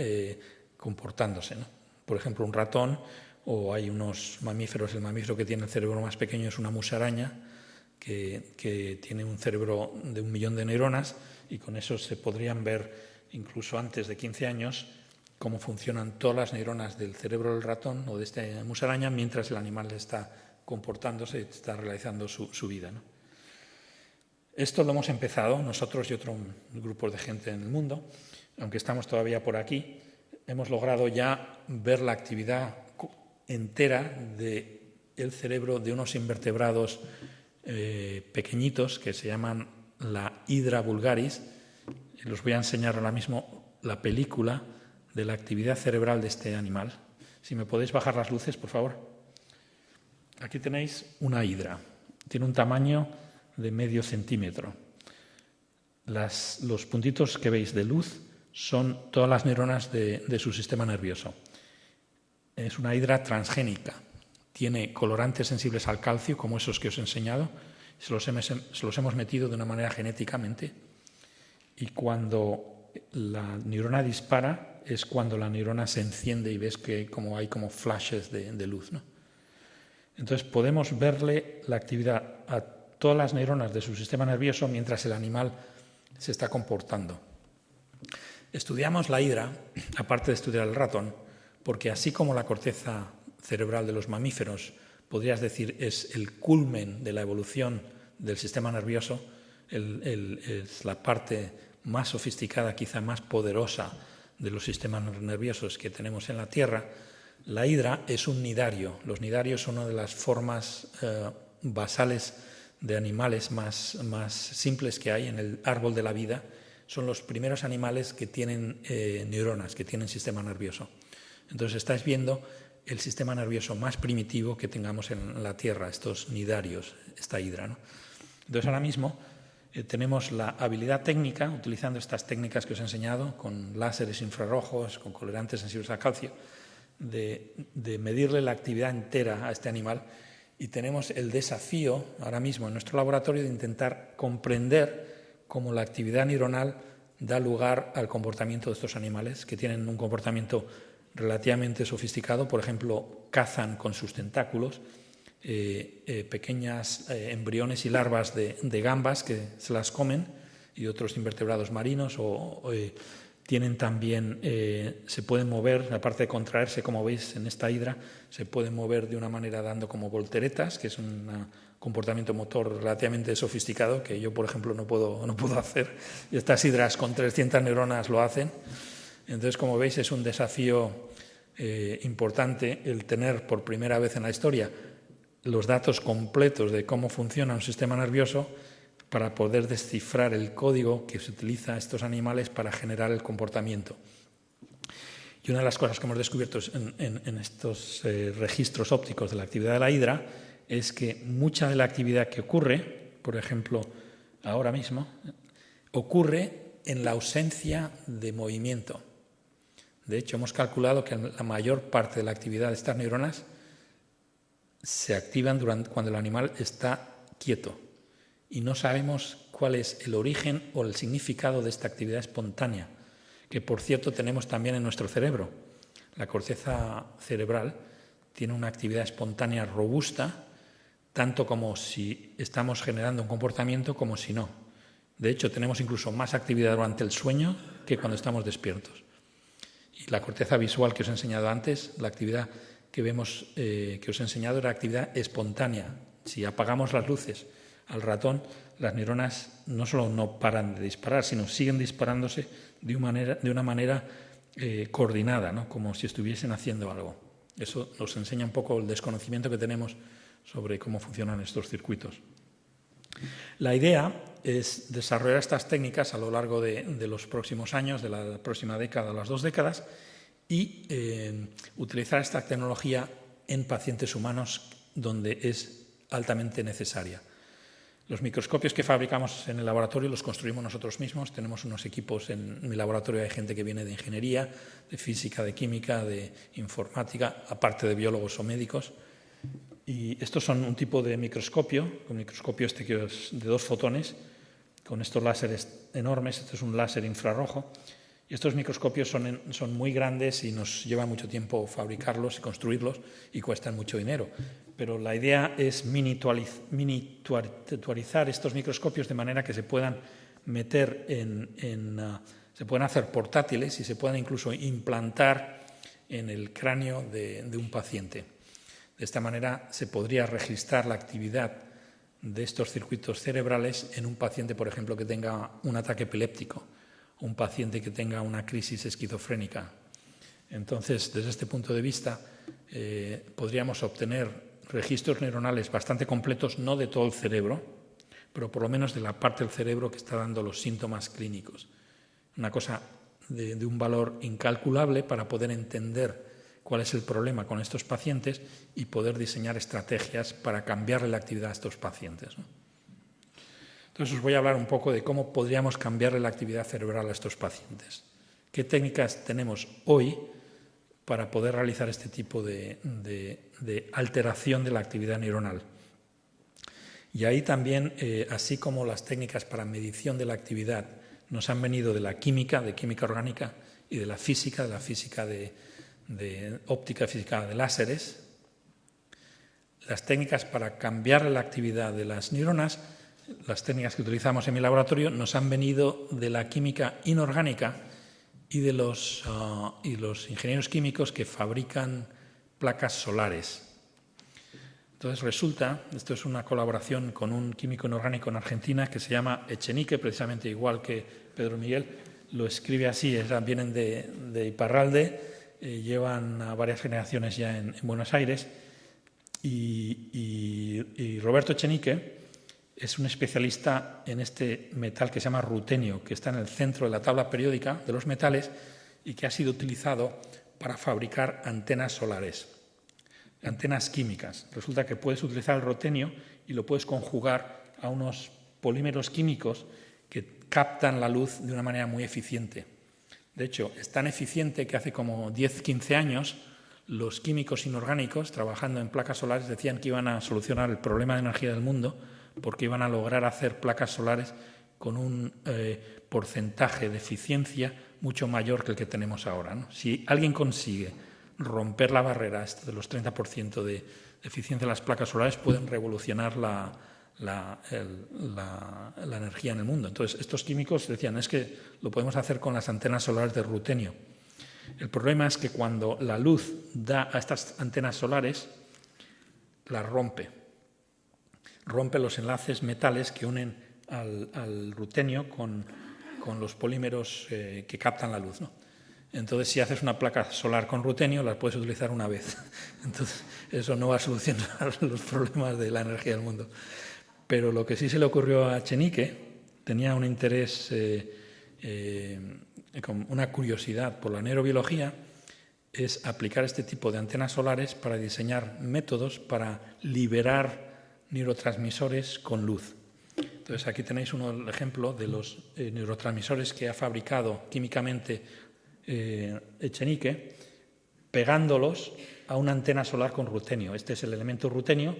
comportándose, ¿no? Por ejemplo, un ratón, o hay unos mamíferos, el mamífero que tiene el cerebro más pequeño es una musaraña, que tiene un cerebro de 1 millón de neuronas, y con eso se podrían ver, incluso antes de 15 años, cómo funcionan todas las neuronas del cerebro del ratón o de esta musaraña mientras el animal está comportándose y está realizando su vida, ¿no? Esto lo hemos empezado nosotros y otros grupos de gente en el mundo, aunque estamos todavía por aquí. Hemos logrado ya ver la actividad entera del cerebro de unos invertebrados pequeñitos que se llaman la Hydra vulgaris. Los voy a enseñar ahora mismo la película de la actividad cerebral de este animal. Si me podéis bajar las luces, por favor. Aquí tenéis una hidra. Tiene un tamaño de medio centímetro. Los puntitos que veis de luz son todas las neuronas de su sistema nervioso. Es una hidra transgénica. Tiene colorantes sensibles al calcio, como esos que os he enseñado. Se los hemos metido de una manera genéticamente. Y cuando la neurona dispara, es cuando la neurona se enciende y ves que hay como flashes de luz, ¿no? Entonces podemos verle la actividad a todas las neuronas de su sistema nervioso mientras el animal se está comportando. Estudiamos la hidra, aparte de estudiar el ratón, porque así como la corteza cerebral de los mamíferos, podrías decir, es el culmen de la evolución del sistema nervioso, es la parte más sofisticada, quizá más poderosa de los sistemas nerviosos que tenemos en la Tierra. La hidra es un nidario. Los nidarios son una de las formas basales de animales más simples que hay en el árbol de la vida. Son los primeros animales que tienen neuronas, que tienen sistema nervioso. Entonces estáis viendo el sistema nervioso más primitivo que tengamos en la Tierra, estos nidarios, esta hidra, ¿no? Entonces ahora mismo tenemos la habilidad técnica, utilizando estas técnicas que os he enseñado, con láseres infrarrojos, con colorantes sensibles al calcio, de medirle la actividad entera a este animal, y tenemos el desafío ahora mismo en nuestro laboratorio de intentar comprender cómo la actividad neuronal da lugar al comportamiento de estos animales, que tienen un comportamiento relativamente sofisticado. Por ejemplo, cazan con sus tentáculos pequeñas embriones y larvas de gambas que se las comen, y otros invertebrados marinos, tienen también, se pueden mover, aparte de contraerse, como veis en esta hidra, se pueden mover de una manera dando como volteretas, que es un comportamiento motor relativamente sofisticado que yo, por ejemplo, no puedo hacer. Y estas hidras con 300 neuronas lo hacen. Entonces, como veis, es un desafío importante el tener por primera vez en la historia los datos completos de cómo funciona un sistema nervioso para poder descifrar el código que se utiliza a estos animales para generar el comportamiento. Y una de las cosas que hemos descubierto en estos registros ópticos de la actividad de la hidra es que mucha de la actividad que ocurre, por ejemplo, ahora mismo, ocurre en la ausencia de movimiento. De hecho, hemos calculado que la mayor parte de la actividad de estas neuronas se activan cuando el animal está quieto y no sabemos cuál es el origen o el significado de esta actividad espontánea, que por cierto tenemos también en nuestro cerebro. La corteza cerebral tiene una actividad espontánea robusta, tanto como si estamos generando un comportamiento como si no. De hecho, tenemos incluso más actividad durante el sueño que cuando estamos despiertos. Y la corteza visual que os he enseñado antes, la actividad que vemos que os he enseñado era actividad espontánea. Si apagamos las luces al ratón, las neuronas no solo no paran de disparar, sino siguen disparándose de una manera coordinada, ¿no? Como si estuviesen haciendo algo. Eso nos enseña un poco el desconocimiento que tenemos sobre cómo funcionan estos circuitos. La idea es desarrollar estas técnicas a lo largo de los próximos años, de la próxima década o las 2 décadas, y utilizar esta tecnología en pacientes humanos donde es altamente necesaria. Los microscopios que fabricamos en el laboratorio los construimos nosotros mismos. Tenemos unos equipos en mi laboratorio, hay gente que viene de ingeniería, de física, de química, de informática, aparte de biólogos o médicos. Y estos son un tipo de microscopio, un microscopio que es de 2 fotones, con estos láseres enormes. Este es un láser infrarrojo. Y estos microscopios son muy grandes y nos lleva mucho tiempo fabricarlos y construirlos y cuestan mucho dinero. Pero la idea es miniaturizar estos microscopios de manera que se puedan meter se puedan hacer portátiles y se puedan incluso implantar en el cráneo de un paciente. De esta manera se podría registrar la actividad de estos circuitos cerebrales en un paciente, por ejemplo, que tenga un ataque epiléptico, un paciente que tenga una crisis esquizofrénica. Entonces, desde este punto de vista, podríamos obtener registros neuronales bastante completos, no de todo el cerebro, pero por lo menos de la parte del cerebro que está dando los síntomas clínicos. Una cosa de un valor incalculable para poder entender cuál es el problema con estos pacientes y poder diseñar estrategias para cambiarle la actividad a estos pacientes, ¿no? Entonces os voy a hablar un poco de cómo podríamos cambiarle la actividad cerebral a estos pacientes. ¿Qué técnicas tenemos hoy para poder realizar este tipo de alteración de la actividad neuronal? Y ahí también, así como las técnicas para medición de la actividad nos han venido de la química, de química orgánica, y de la física de óptica física de láseres, las técnicas para cambiar la actividad de las neuronas, las técnicas que utilizamos en mi laboratorio, nos han venido de la química inorgánica y de los ingenieros químicos que fabrican placas solares. Entonces resulta, esto es una colaboración con un químico inorgánico en Argentina que se llama Echenique, precisamente igual que Pedro Miguel, lo escribe así, vienen de Iparralde, llevan a varias generaciones ya en Buenos Aires, y Roberto Echenique es un especialista en este metal que se llama rutenio, que está en el centro de la tabla periódica de los metales y que ha sido utilizado para fabricar antenas solares, antenas químicas. Resulta que puedes utilizar el rutenio y lo puedes conjugar a unos polímeros químicos que captan la luz de una manera muy eficiente. De hecho, es tan eficiente que hace como 10-15 años los químicos inorgánicos trabajando en placas solares decían que iban a solucionar el problema de energía del mundo porque iban a lograr hacer placas solares con un porcentaje de eficiencia mucho mayor que el que tenemos ahora, ¿no? Si alguien consigue romper la barrera de los 30% de eficiencia de las placas solares, pueden revolucionar la energía en el mundo. Entonces, estos químicos decían, es que lo podemos hacer con las antenas solares de rutenio. El problema es que cuando la luz da a estas antenas solares, las rompe los enlaces metales que unen al rutenio con los polímeros que captan la luz, ¿no? Entonces, si haces una placa solar con rutenio, la puedes utilizar una vez. Entonces, eso no va a solucionar los problemas de la energía del mundo. Pero lo que sí se le ocurrió a Echenique, tenía un interés, una curiosidad por la neurobiología, es aplicar este tipo de antenas solares para diseñar métodos para liberar neurotransmisores con luz. Entonces, aquí tenéis el ejemplo de los neurotransmisores que ha fabricado químicamente Echenique, pegándolos a una antena solar con rutenio. Este es el elemento rutenio.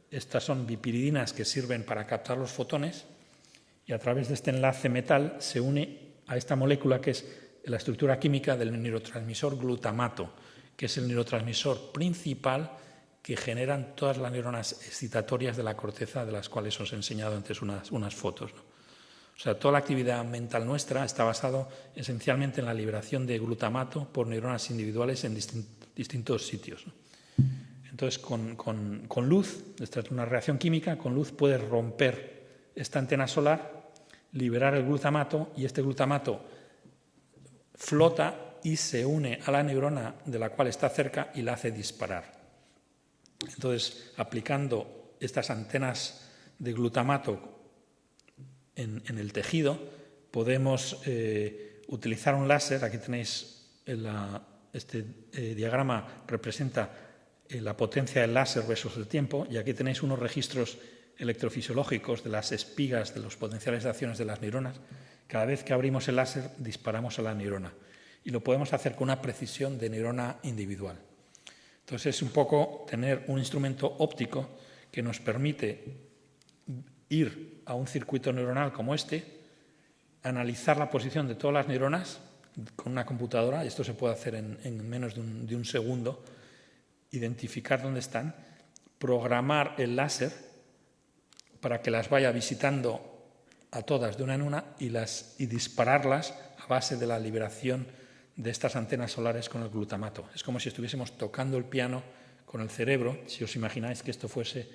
Estas son bipiridinas que sirven para captar los fotones y a través de este enlace metal se une a esta molécula que es la estructura química del neurotransmisor glutamato, que es el neurotransmisor principal que generan todas las neuronas excitatorias de la corteza, de las cuales os he enseñado antes unas fotos, ¿no? O sea, toda la actividad mental nuestra está basada esencialmente en la liberación de glutamato por neuronas individuales en distintos sitios, ¿no? Entonces, con luz, esta es una reacción química, con luz puedes romper esta antena solar, liberar el glutamato y este glutamato flota y se une a la neurona de la cual está cerca y la hace disparar. Entonces, aplicando estas antenas de glutamato en el tejido, podemos utilizar un láser. Aquí tenéis este diagrama representa la potencia del láser versus el tiempo, y aquí tenéis unos registros electrofisiológicos de las espigas de los potenciales de acciones de las neuronas. Cada vez que abrimos el láser disparamos a la neurona y lo podemos hacer con una precisión de neurona individual. Entonces es un poco tener un instrumento óptico que nos permite ir a un circuito neuronal como este, analizar la posición de todas las neuronas con una computadora, y esto se puede hacer en menos de un segundo, identificar dónde están, programar el láser para que las vaya visitando a todas de una en una y dispararlas a base de la liberación de estas antenas solares con el glutamato. Es como si estuviésemos tocando el piano con el cerebro, si os imagináis que esto fuese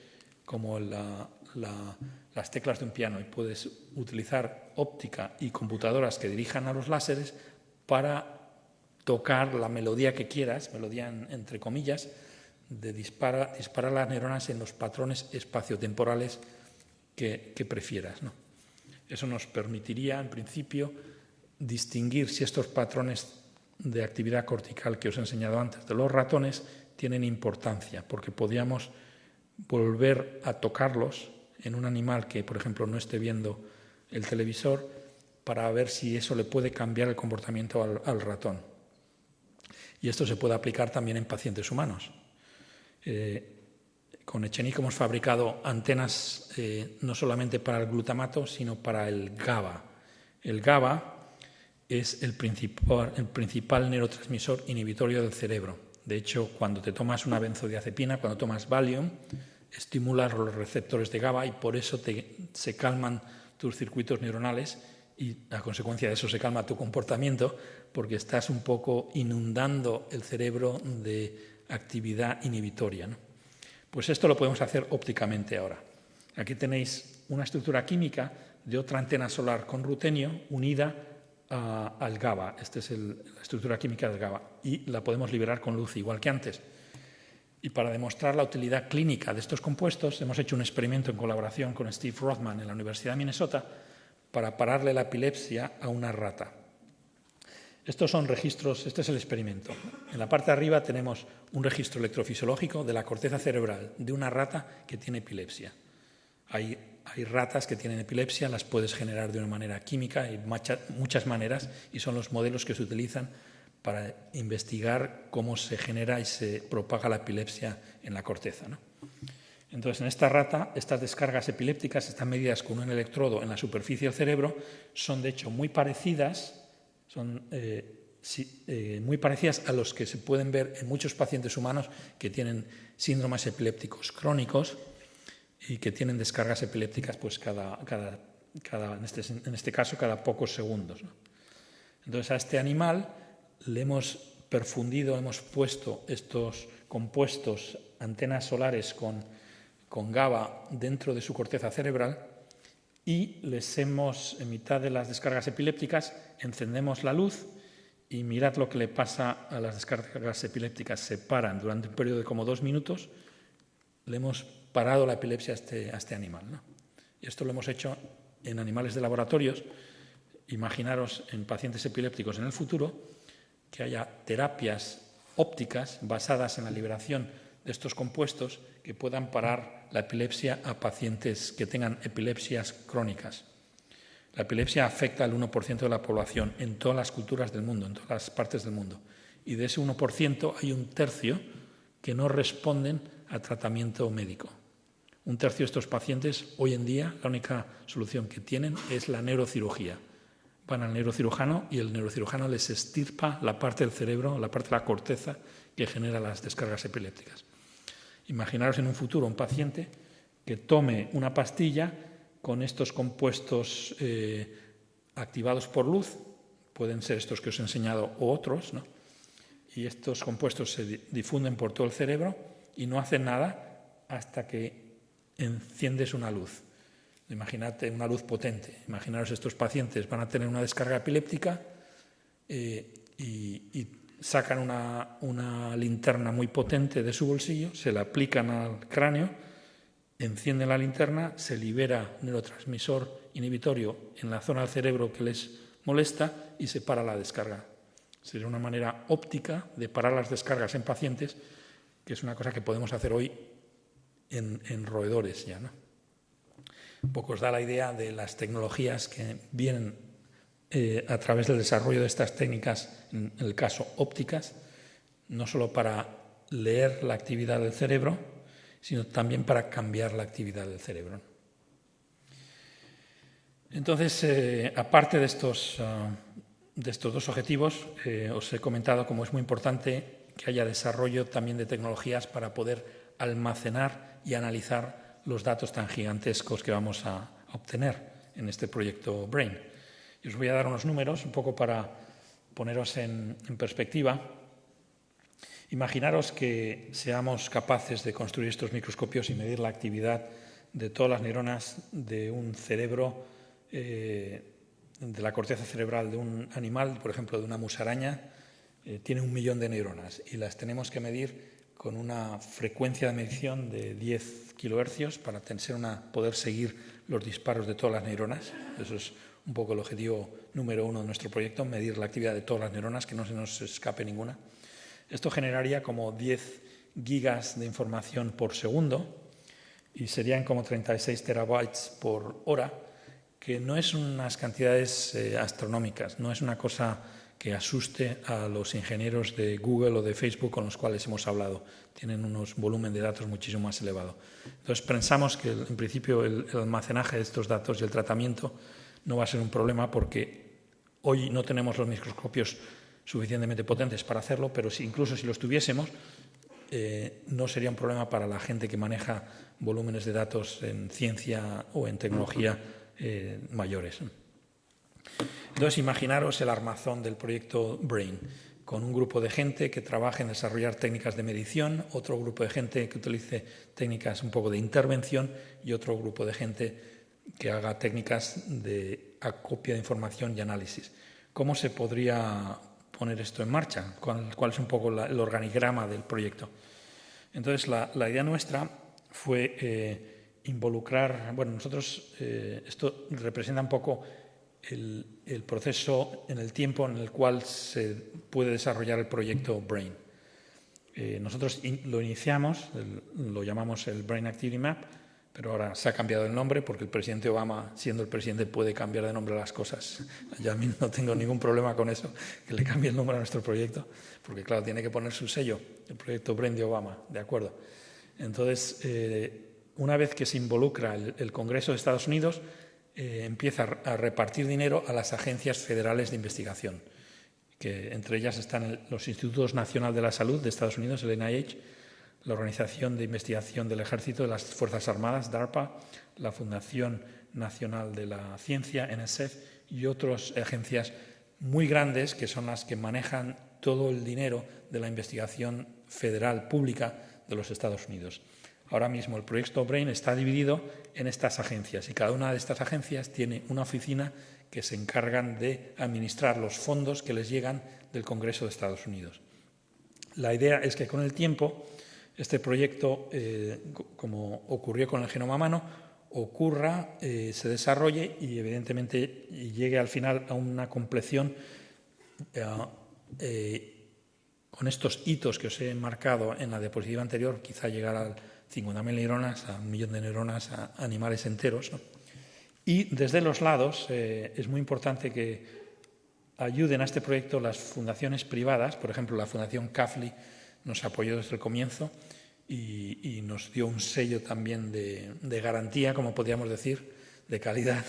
como las teclas de un piano, y puedes utilizar óptica y computadoras que dirijan a los láseres para tocar la melodía que quieras, melodía entre comillas, de disparar las neuronas en los patrones espaciotemporales que prefieras, ¿no? Eso nos permitiría, en principio, distinguir si estos patrones de actividad cortical que os he enseñado antes de los ratones tienen importancia, porque podíamos volver a tocarlos en un animal que, por ejemplo, no esté viendo el televisor, para ver si eso le puede cambiar el comportamiento al ratón. Y esto se puede aplicar también en pacientes humanos. Con Echenique hemos fabricado antenas no solamente para el glutamato, sino para el GABA. El GABA es el principal neurotransmisor inhibitorio del cerebro. De hecho, cuando te tomas una benzodiazepina, cuando tomas Valium, estimulas los receptores de GABA y por eso se calman tus circuitos neuronales y a consecuencia de eso se calma tu comportamiento, porque estás un poco inundando el cerebro de actividad inhibitoria, ¿no? Pues esto lo podemos hacer ópticamente ahora. Aquí tenéis una estructura química de otra antena solar con rutenio unida al GABA. Esta es la estructura química del GABA y la podemos liberar con luz igual que antes. Y para demostrar la utilidad clínica de estos compuestos hemos hecho un experimento en colaboración con Steve Rothman en la Universidad de Minnesota para pararle la epilepsia a una rata. Estos son registros, este es el experimento. En la parte de arriba tenemos un registro electrofisiológico de la corteza cerebral de una rata que tiene epilepsia. Hay ratas que tienen epilepsia, las puedes generar de una manera química, hay muchas maneras, y son los modelos que se utilizan para investigar cómo se genera y se propaga la epilepsia en la corteza, ¿no? Entonces, en esta rata, estas descargas epilépticas están medidas con un electrodo en la superficie del cerebro, son de hecho muy parecidas a los que se pueden ver en muchos pacientes humanos que tienen síndromes epilépticos crónicos y que tienen descargas epilépticas pues en este caso cada pocos segundos, ¿no? Entonces a este animal le hemos perfundido, hemos puesto estos compuestos, antenas solares con GABA dentro de su corteza cerebral, y les hemos, en mitad de las descargas epilépticas, encendemos la luz y mirad lo que le pasa a las descargas epilépticas. Se paran durante un periodo de como 2 minutos. Le hemos parado la epilepsia a este animal, ¿no? Y esto lo hemos hecho en animales de laboratorios. Imaginaros en pacientes epilépticos en el futuro que haya terapias ópticas basadas en la liberación de estos compuestos que puedan parar la epilepsia a pacientes que tengan epilepsias crónicas. La epilepsia afecta al 1% de la población en todas las culturas del mundo, en todas las partes del mundo. Y de ese 1% hay un tercio que no responden a tratamiento médico. Un tercio de estos pacientes, hoy en día, la única solución que tienen es la neurocirugía. Van al neurocirujano y el neurocirujano les extirpa la parte del cerebro, la parte de la corteza que genera las descargas epilépticas. Imaginaros en un futuro un paciente que tome una pastilla con estos compuestos activados por luz, pueden ser estos que os he enseñado o otros, ¿no? Y estos compuestos se difunden por todo el cerebro y no hacen nada hasta que enciendes una luz. Imagínate una luz potente. Imaginaros estos pacientes van a tener una descarga epiléptica y sacan una linterna muy potente de su bolsillo, se la aplican al cráneo, encienden la linterna, se libera un neurotransmisor inhibitorio en la zona del cerebro que les molesta y se para la descarga. Sería una manera óptica de parar las descargas en pacientes, que es una cosa que podemos hacer hoy en roedores ya, ¿no? Un poco os da la idea de las tecnologías que vienen a través del desarrollo de estas técnicas, en el caso ópticas, no solo para leer la actividad del cerebro, sino también para cambiar la actividad del cerebro. Entonces, aparte de estos dos objetivos, os he comentado cómo es muy importante que haya desarrollo también de tecnologías para poder almacenar y analizar los datos tan gigantescos que vamos a obtener en este proyecto BRAIN. Y os voy a dar unos números un poco para poneros en perspectiva. Imaginaros que seamos capaces de construir estos microscopios y medir la actividad de todas las neuronas de un cerebro, de la corteza cerebral de un animal, por ejemplo, de una musaraña, tiene 1 millón de neuronas y las tenemos que medir con una frecuencia de medición de 10 kilohercios para poder seguir los disparos de todas las neuronas. Eso es un poco el objetivo número 1 de nuestro proyecto, medir la actividad de todas las neuronas, que no se nos escape ninguna. Esto generaría como 10 gigas de información por segundo y serían como 36 terabytes por hora, que no es unas cantidades astronómicas, no es una cosa que asuste a los ingenieros de Google o de Facebook con los cuales hemos hablado. Tienen unos volumen de datos muchísimo más elevado. Entonces pensamos que en principio el almacenaje de estos datos y el tratamiento no va a ser un problema porque hoy no tenemos los microscopios suficientemente potentes para hacerlo, pero incluso si los tuviésemos, no sería un problema para la gente que maneja volúmenes de datos en ciencia o en tecnología mayores. Entonces, imaginaros el armazón del proyecto BRAIN, con un grupo de gente que trabaje en desarrollar técnicas de medición, otro grupo de gente que utilice técnicas un poco de intervención y otro grupo de gente que haga técnicas de acopio de información y análisis. ¿Cómo se podría poner esto en marcha? ¿Cuál es un poco el organigrama del proyecto? Entonces, la idea nuestra fue involucrar, nosotros, esto representa un poco el proceso en el tiempo en el cual se puede desarrollar el proyecto BRAIN. Nosotros lo iniciamos, lo llamamos el BRAIN Activity Map, pero ahora se ha cambiado el nombre porque el presidente Obama, siendo el presidente, puede cambiar de nombre a las cosas. Yo a mí no tengo ningún problema con eso, que le cambie el nombre a nuestro proyecto, porque claro, tiene que poner su sello, el proyecto BRAIN de Obama, ¿de acuerdo? Entonces, una vez que se involucra el Congreso de Estados Unidos, empieza a repartir dinero a las agencias federales de investigación, que entre ellas están los Institutos Nacional de la Salud de Estados Unidos, el NIH, la Organización de Investigación del Ejército de las Fuerzas Armadas, DARPA, la Fundación Nacional de la Ciencia, NSF, y otras agencias muy grandes que son las que manejan todo el dinero de la investigación federal pública de los Estados Unidos. Ahora mismo el proyecto BRAIN está dividido en estas agencias y cada una de estas agencias tiene una oficina que se encargan de administrar los fondos que les llegan del Congreso de Estados Unidos. La idea es que con el tiempo este proyecto, como ocurrió con el genoma humano, se desarrolle y evidentemente llegue al final a una compleción con estos hitos que os he marcado en la diapositiva anterior, quizá llegar a 50.000 neuronas, a 1 millón de neuronas, a animales enteros, ¿no? Y desde los lados es muy importante que ayuden a este proyecto las fundaciones privadas. Por ejemplo, la Fundación CAFLI nos apoyó desde el comienzo y nos dio un sello también de garantía, como podríamos decir, de calidad,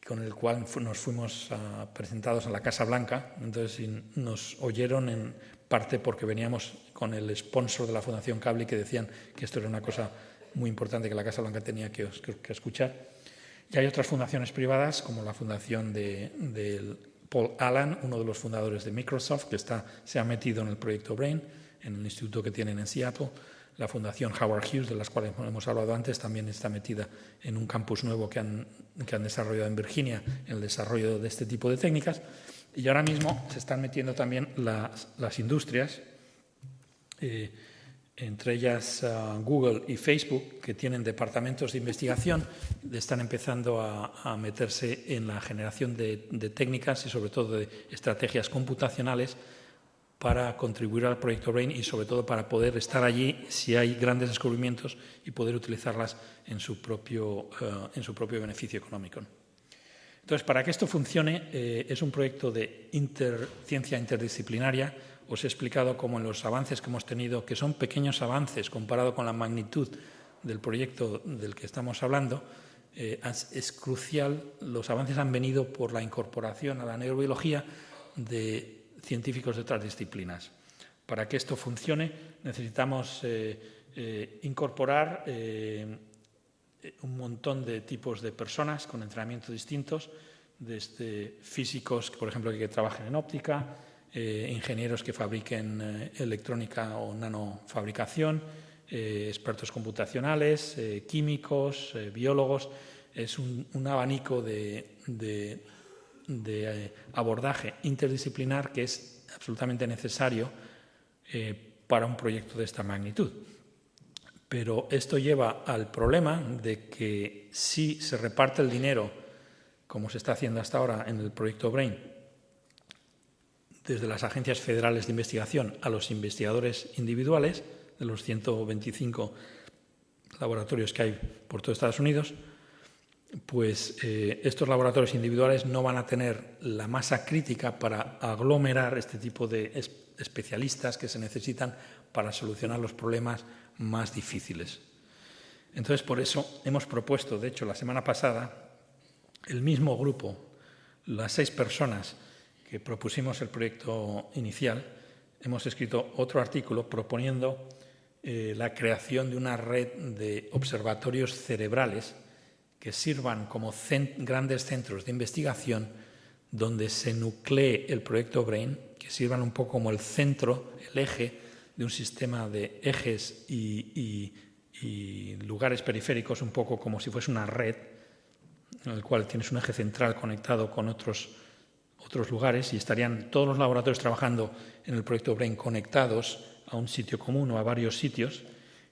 con el cual nos fuimos presentados a la Casa Blanca. Entonces nos oyeron en parte porque veníamos con el sponsor de la Fundación CAFLI, que decían que esto era una cosa muy importante que la Casa Blanca tenía que escuchar. Y hay otras fundaciones privadas, como la fundación de Paul Allen, uno de los fundadores de Microsoft, que se ha metido en el proyecto BRAIN, en el instituto que tienen en Seattle. La fundación Howard Hughes, de las cuales hemos hablado antes, también está metida en un campus nuevo que han desarrollado en Virginia, en el desarrollo de este tipo de técnicas. Y ahora mismo se están metiendo también las industrias, entre ellas Google y Facebook, que tienen departamentos de investigación, están empezando a meterse en la generación de técnicas y sobre todo de estrategias computacionales para contribuir al proyecto BRAIN y sobre todo para poder estar allí si hay grandes descubrimientos y poder utilizarlas en su propio beneficio económico. Entonces, para que esto funcione, es un proyecto de ciencia interdisciplinaria. Os he explicado cómo en los avances que hemos tenido, que son pequeños avances comparado con la magnitud del proyecto del que estamos hablando, es crucial. Los avances han venido por la incorporación a la neurobiología de científicos de otras disciplinas. Para que esto funcione necesitamos incorporar un montón de tipos de personas con entrenamientos distintos, desde físicos, por ejemplo, que trabajen en óptica, ingenieros que fabriquen electrónica o nanofabricación, expertos computacionales, químicos, biólogos. Es un abanico de abordaje interdisciplinar que es absolutamente necesario para un proyecto de esta magnitud. Pero esto lleva al problema de que si se reparte el dinero, como se está haciendo hasta ahora en el proyecto BRAIN, desde las agencias federales de investigación a los investigadores individuales, de los 125 laboratorios que hay por todo Estados Unidos, pues estos laboratorios individuales no van a tener la masa crítica para aglomerar este tipo de especialistas que se necesitan para solucionar los problemas más difíciles. Entonces, por eso hemos propuesto, de hecho, la semana pasada, el mismo grupo, las 6 personas que propusimos el proyecto inicial, hemos escrito otro artículo proponiendo la creación de una red de observatorios cerebrales que sirvan como grandes centros de investigación donde se nuclee el proyecto BRAIN, que sirvan un poco como el centro, el eje de un sistema de ejes y lugares periféricos, un poco como si fuese una red, en el cual tienes un eje central conectado con otros lugares y estarían todos los laboratorios trabajando en el proyecto BRAIN conectados a un sitio común o a varios sitios,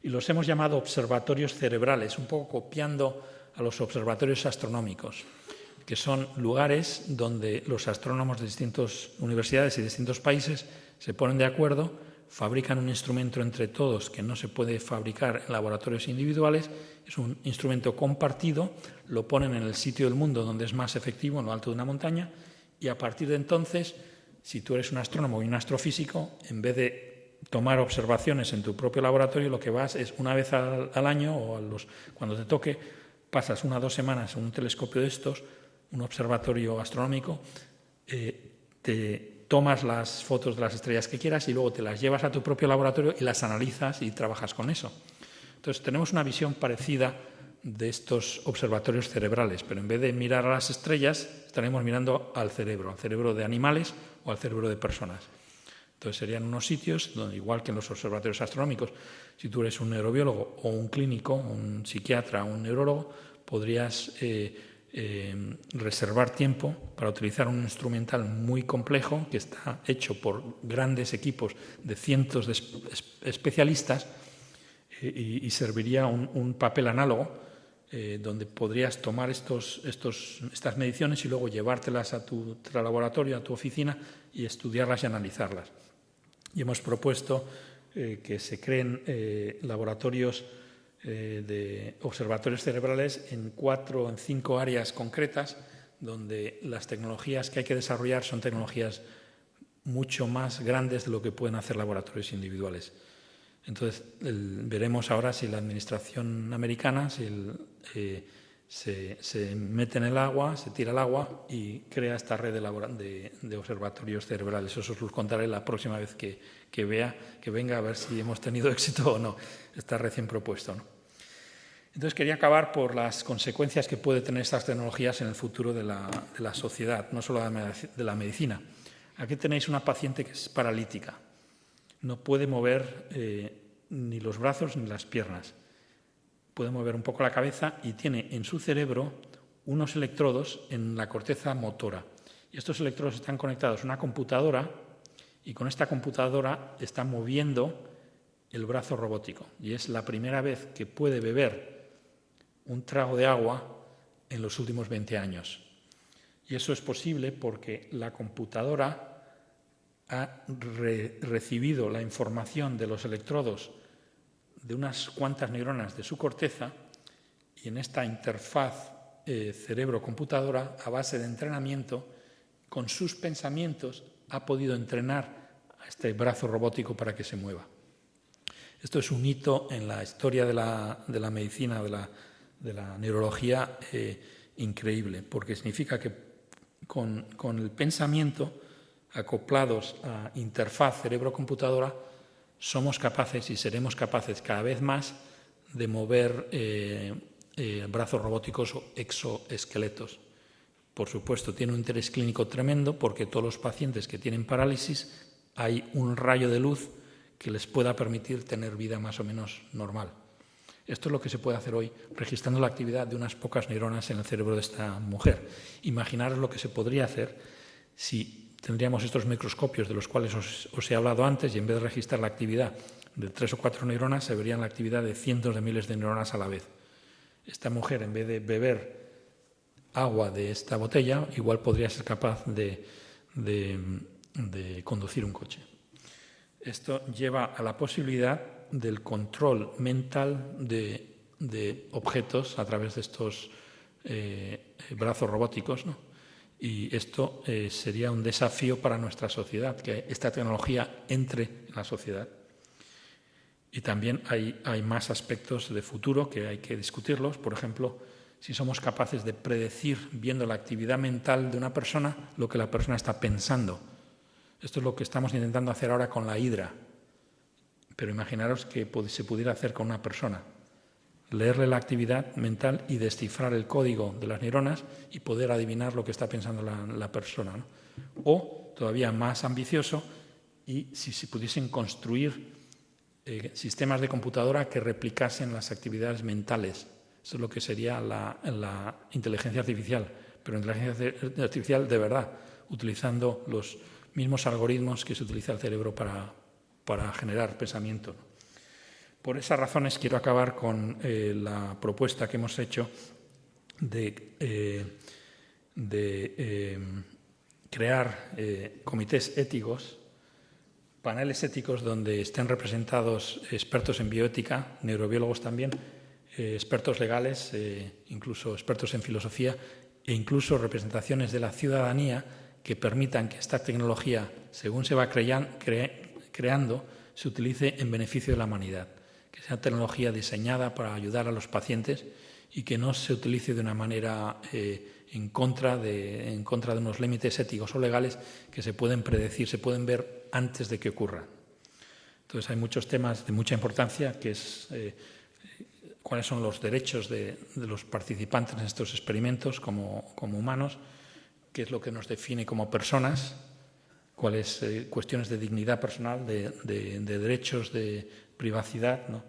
y los hemos llamado observatorios cerebrales, un poco copiando a los observatorios astronómicos, que son lugares donde los astrónomos de distintas universidades y distintos países se ponen de acuerdo, fabrican un instrumento entre todos que no se puede fabricar en laboratorios individuales, es un instrumento compartido, lo ponen en el sitio del mundo donde es más efectivo, en lo alto de una montaña, y a partir de entonces, si tú eres un astrónomo y un astrofísico, en vez de tomar observaciones en tu propio laboratorio, lo que vas es una vez al año o cuando te toque, pasas 1 o 2 semanas en un telescopio de estos, un observatorio astronómico, te tomas las fotos de las estrellas que quieras y luego te las llevas a tu propio laboratorio y las analizas y trabajas con eso. Entonces, tenemos una visión parecida de estos observatorios cerebrales, pero en vez de mirar a las estrellas, estaremos mirando al cerebro de animales o al cerebro de personas. Entonces, serían unos sitios donde, igual que en los observatorios astronómicos, si tú eres un neurobiólogo o un clínico, un psiquiatra o un neurólogo, podrías reservar tiempo para utilizar un instrumental muy complejo que está hecho por grandes equipos de cientos de especialistas y serviría un papel análogo donde podrías tomar estas mediciones y luego llevártelas a tu laboratorio, a tu oficina y estudiarlas y analizarlas. y hemos propuesto que se creen laboratorios de observatorios cerebrales en 4 o en 5 áreas concretas, donde las tecnologías que hay que desarrollar son tecnologías mucho más grandes de lo que pueden hacer laboratorios individuales. Entonces, veremos ahora si la administración americana se mete en el agua, se tira al agua y crea esta red de observatorios cerebrales. Eso os lo contaré la próxima vez que venga, a ver si hemos tenido éxito o no. Está recién propuesto, ¿no? Entonces, quería acabar por las consecuencias que puede tener estas tecnologías en el futuro de la sociedad, no solo de la medicina. Aquí tenéis una paciente que es paralítica. No puede mover ni los brazos ni las piernas. Puede mover un poco la cabeza y tiene en su cerebro unos electrodos en la corteza motora. Y estos electrodos están conectados a una computadora y con esta computadora está moviendo el brazo robótico. Y es la primera vez que puede beber un trago de agua en los últimos 20 años. Y eso es posible porque la computadora ha recibido la información de los electrodos de unas cuantas neuronas de su corteza y en esta interfaz cerebro-computadora, a base de entrenamiento, con sus pensamientos ha podido entrenar a este brazo robótico para que se mueva. Esto es un hito en la historia de la medicina, de la neurología increíble, porque significa que con el pensamiento acoplados a interfaz cerebro-computadora, somos capaces y seremos capaces cada vez más de mover brazos robóticos o exoesqueletos. Por supuesto, tiene un interés clínico tremendo porque todos los pacientes que tienen parálisis hay un rayo de luz que les pueda permitir tener vida más o menos normal. Esto es lo que se puede hacer hoy, registrando la actividad de unas pocas neuronas en el cerebro de esta mujer. Imaginaros lo que se podría hacer si tendríamos estos microscopios de los cuales os he hablado antes y en vez de registrar la actividad de 3 o 4 neuronas, se verían la actividad de cientos de miles de neuronas a la vez. Esta mujer, en vez de beber agua de esta botella, igual podría ser capaz de conducir un coche. Esto lleva a la posibilidad del control mental de objetos a través de estos brazos robóticos, ¿no? Y esto sería un desafío para nuestra sociedad, que esta tecnología entre en la sociedad. Y también hay más aspectos de futuro que hay que discutirlos. Por ejemplo, si somos capaces de predecir, viendo la actividad mental de una persona, lo que la persona está pensando. Esto es lo que estamos intentando hacer ahora con la hidra. Pero imaginaros que se pudiera hacer con una persona. Leerle la actividad mental y descifrar el código de las neuronas y poder adivinar lo que está pensando la persona, ¿no? O, todavía más ambicioso, y si se pudiesen construir sistemas de computadora que replicasen las actividades mentales. Eso es lo que sería la inteligencia artificial, pero inteligencia artificial de verdad, utilizando los mismos algoritmos que se utiliza el cerebro para generar pensamiento. Por esas razones quiero acabar con la propuesta que hemos hecho de crear comités éticos, paneles éticos donde estén representados expertos en bioética, neurobiólogos también, expertos legales, incluso expertos en filosofía e incluso representaciones de la ciudadanía que permitan que esta tecnología, según se va creando, se utilice en beneficio de la humanidad. Que sea tecnología diseñada para ayudar a los pacientes y que no se utilice de una manera en contra de unos límites éticos o legales que se pueden predecir, se pueden ver antes de que ocurran. Entonces hay muchos temas de mucha importancia, que es cuáles son los derechos de los participantes en estos experimentos como humanos, qué es lo que nos define como personas, cuáles cuestiones de dignidad personal, de derechos de privacidad, ¿no?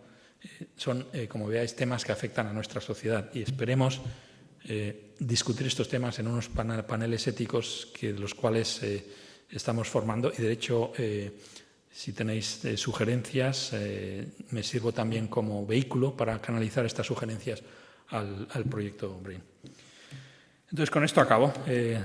Son, como veáis, temas que afectan a nuestra sociedad y esperemos discutir estos temas en unos paneles éticos de los cuales estamos formando y, de hecho, si tenéis sugerencias, me sirvo también como vehículo para canalizar estas sugerencias al proyecto BRAIN. Entonces, con esto acabo.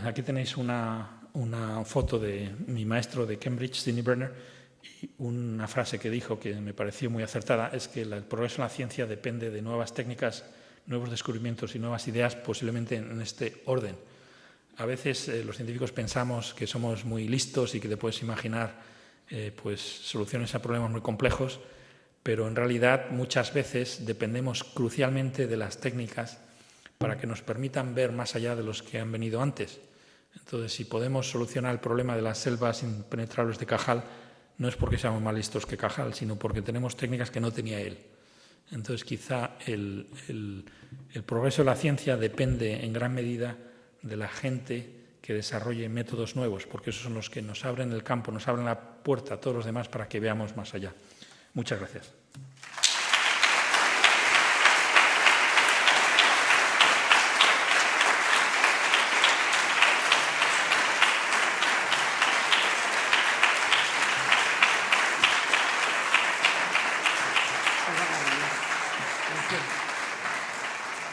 Aquí tenéis una foto de mi maestro de Cambridge, Sidney Brenner, Y una frase que dijo que me pareció muy acertada es que el progreso en la ciencia depende de nuevas técnicas, nuevos descubrimientos y nuevas ideas, posiblemente en este orden. A veces los científicos pensamos que somos muy listos y que te puedes imaginar pues, soluciones a problemas muy complejos, pero en realidad muchas veces dependemos crucialmente de las técnicas para que nos permitan ver más allá de los que han venido antes. Entonces, si podemos solucionar el problema de las selvas impenetrables de Cajal, no es porque seamos más listos que Cajal, sino porque tenemos técnicas que no tenía él. Entonces, quizá el progreso de la ciencia depende en gran medida de la gente que desarrolle métodos nuevos, porque esos son los que nos abren el campo, nos abren la puerta a todos los demás para que veamos más allá. Muchas gracias.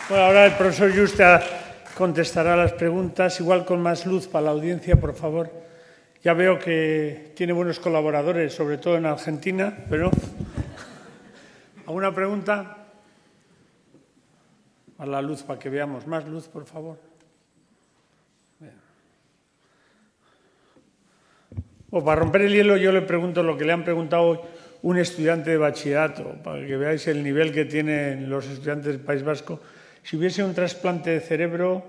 Bueno, ahora el profesor Yuste contestará las preguntas, igual con más luz para la audiencia, por favor. Ya veo que tiene buenos colaboradores, sobre todo en Argentina, pero ¿alguna pregunta? A la luz para que veamos. Más luz, por favor. O para romper el hielo, yo le pregunto lo que le han preguntado hoy un estudiante de bachillerato, para que veáis el nivel que tienen los estudiantes del País Vasco. Si hubiese un trasplante de cerebro,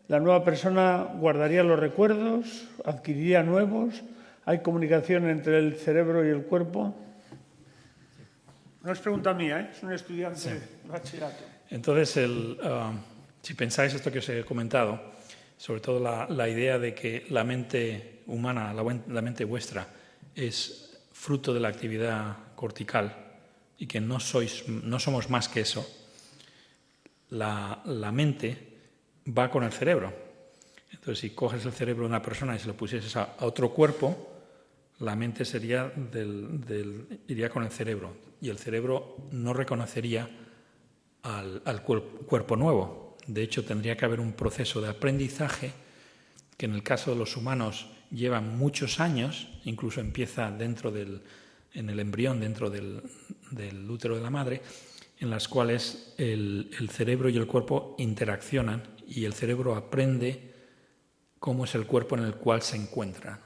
¿la nueva persona guardaría los recuerdos? ¿Adquiriría nuevos? ¿Hay comunicación entre el cerebro y el cuerpo? No es pregunta mía, es un estudiante de bachillerato. Entonces, si pensáis esto que os he comentado, sobre todo la idea de que la mente humana, la mente vuestra, es fruto de la actividad cortical y que no somos más que eso, la mente va con el cerebro. Entonces, si coges el cerebro de una persona y se lo pusieses a otro cuerpo, la mente iría con el cerebro y el cerebro no reconocería al cuerpo nuevo. De hecho, tendría que haber un proceso de aprendizaje que en el caso de los humanos lleva muchos años, incluso empieza en el embrión, dentro del útero de la madre, en las cuales el cerebro y el cuerpo interaccionan y el cerebro aprende cómo es el cuerpo en el cual se encuentra.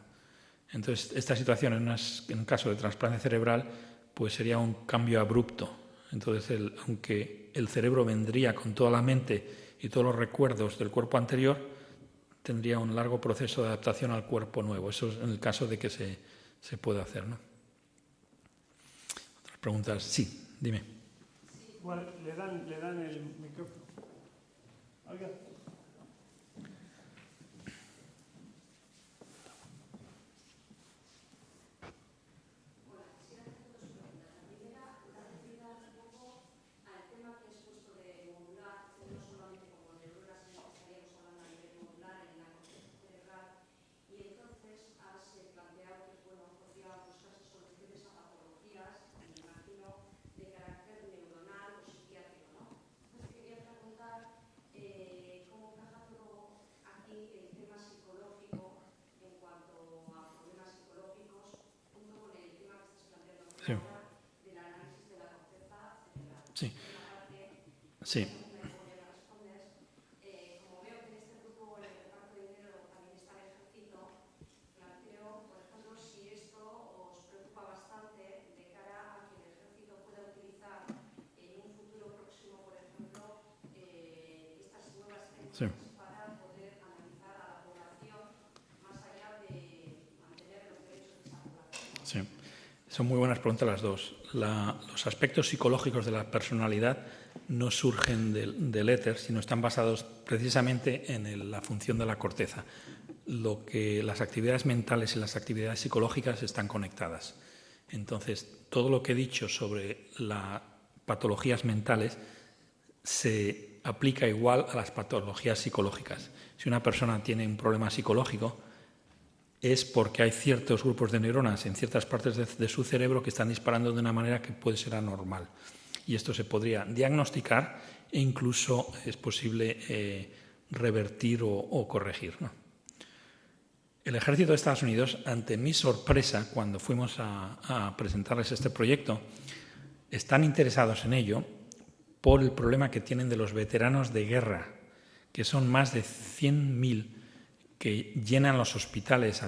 Entonces, esta situación en un caso de trasplante cerebral pues sería un cambio abrupto. Entonces, aunque el cerebro vendría con toda la mente y todos los recuerdos del cuerpo anterior, tendría un largo proceso de adaptación al cuerpo nuevo. Eso es en el caso de que se pueda hacer, ¿no? ¿Otras preguntas? Sí, dime. Igual le dan el micrófono. Oiga. Sí. Sí. Como veo que en este grupo en el reparto de dinero también está el ejército, planteo, por ejemplo, si esto os preocupa bastante de cara a que el ejército pueda utilizar en un futuro próximo, por ejemplo, estas nuevas técnicas para poder analizar a la población más allá de mantener los derechos de esa población. Sí. Son muy buenas preguntas las dos. Los aspectos psicológicos de la personalidad no surgen del éter, sino están basados precisamente en la función de la corteza. Las actividades mentales y las actividades psicológicas están conectadas. Entonces, todo lo que he dicho sobre las patologías mentales se aplica igual a las patologías psicológicas. Si una persona tiene un problema psicológico, es porque hay ciertos grupos de neuronas en ciertas partes de su cerebro que están disparando de una manera que puede ser anormal. Y esto se podría diagnosticar e incluso es posible revertir o corregir, ¿no? el ejército de Estados Unidos, ante mi sorpresa, cuando fuimos a presentarles este proyecto, están interesados en ello por el problema que tienen de los veteranos de guerra, que son más de 100.000 que llenan los hospitales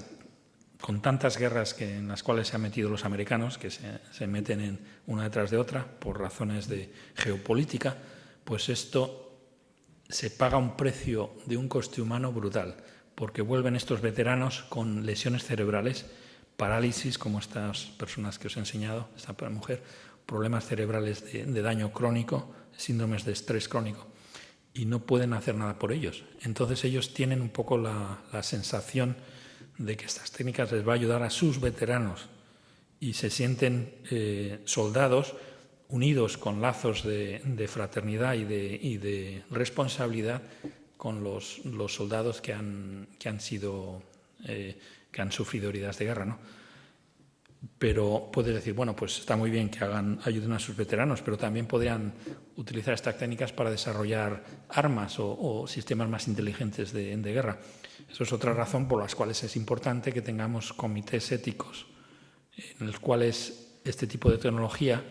con tantas guerras en las cuales se han metido los americanos, que se meten en una detrás de otra por razones de geopolítica, pues esto se paga un precio de un coste humano brutal, porque vuelven estos veteranos con lesiones cerebrales, parálisis, como estas personas que os he enseñado, esta mujer, problemas cerebrales de daño crónico, síndromes de estrés crónico, y no pueden hacer nada por ellos. Entonces ellos tienen un poco la sensación de que estas técnicas les va a ayudar a sus veteranos y se sienten soldados unidos con lazos de fraternidad y de responsabilidad con los soldados que han sufrido heridas de guerra, ¿no? Pero puedes decir, bueno, pues está muy bien que ayuden a sus veteranos, pero también podrían utilizar estas técnicas para desarrollar armas o sistemas más inteligentes de guerra. Eso es otra razón por las cuales es importante que tengamos comités éticos en los cuales este tipo de tecnología,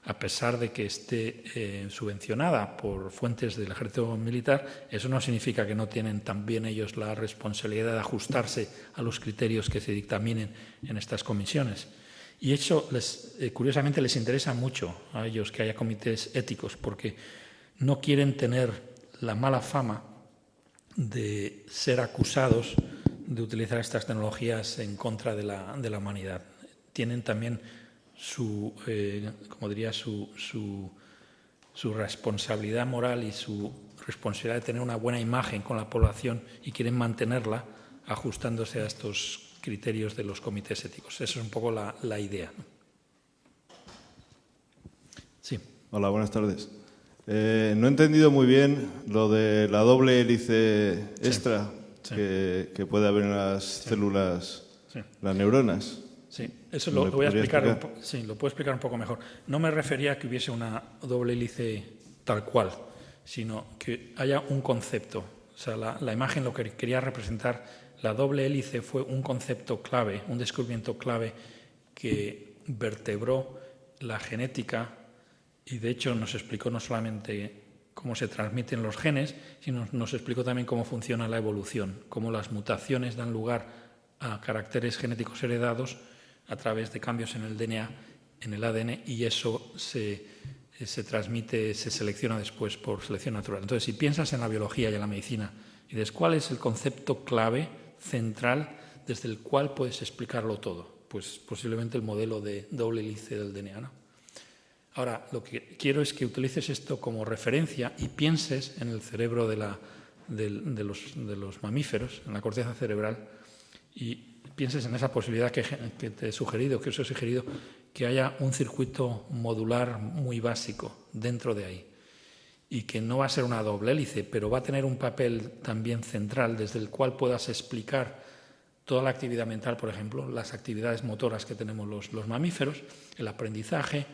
a pesar de que esté subvencionada por fuentes del ejército militar, eso no significa que no tienen también ellos la responsabilidad de ajustarse a los criterios que se dictaminen en estas comisiones. Y eso, curiosamente, les interesa mucho a ellos que haya comités éticos, porque no quieren tener la mala fama de ser acusados de utilizar estas tecnologías en contra de la humanidad. Tienen también su responsabilidad moral y su responsabilidad de tener una buena imagen con la población y quieren mantenerla ajustándose a estos criterios de los comités éticos. Esa es un poco la idea. Sí. Hola, buenas tardes. No he entendido muy bien lo de la doble hélice extra que puede haber en las células, las neuronas. Sí, eso lo voy a explicar. Lo puedo explicar un poco mejor. No me refería a que hubiese una doble hélice tal cual, sino que haya un concepto. O sea, la imagen lo que quería representar, la doble hélice fue un concepto clave, un descubrimiento clave que vertebró la genética y de hecho nos explicó no solamente cómo se transmiten los genes, sino nos explicó también cómo funciona la evolución, cómo las mutaciones dan lugar a caracteres genéticos heredados a través de cambios en el DNA, en el ADN, y eso se transmite, se selecciona después por selección natural. Entonces, si piensas en la biología y en la medicina y dices cuál es el concepto clave, central, desde el cual puedes explicarlo todo, pues posiblemente el modelo de doble hélice del DNA, ¿no? Ahora, lo que quiero es que utilices esto como referencia y pienses en el cerebro de los mamíferos, en la corteza cerebral, y pienses en esa posibilidad que te he sugerido, que os he sugerido, que haya un circuito modular muy básico dentro de ahí y que no va a ser una doble hélice, pero va a tener un papel también central desde el cual puedas explicar toda la actividad mental, por ejemplo, las actividades motoras que tenemos los mamíferos, el aprendizaje,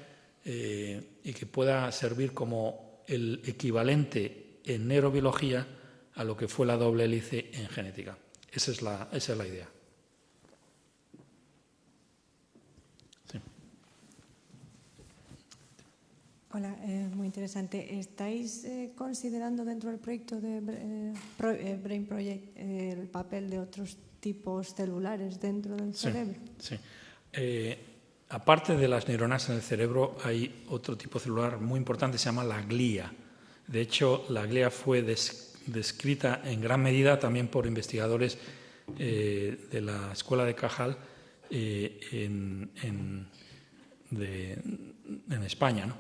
y que pueda servir como el equivalente en neurobiología a lo que fue la doble hélice en genética. Esa es la idea. Sí. Hola, muy interesante. ¿Estáis considerando dentro del proyecto de Brain Project el papel de otros tipos celulares dentro del cerebro? Sí. Aparte de las neuronas en el cerebro, hay otro tipo celular muy importante, se llama la glía. De hecho, la glía fue descrita en gran medida también por investigadores de la Escuela de Cajal en España, ¿no?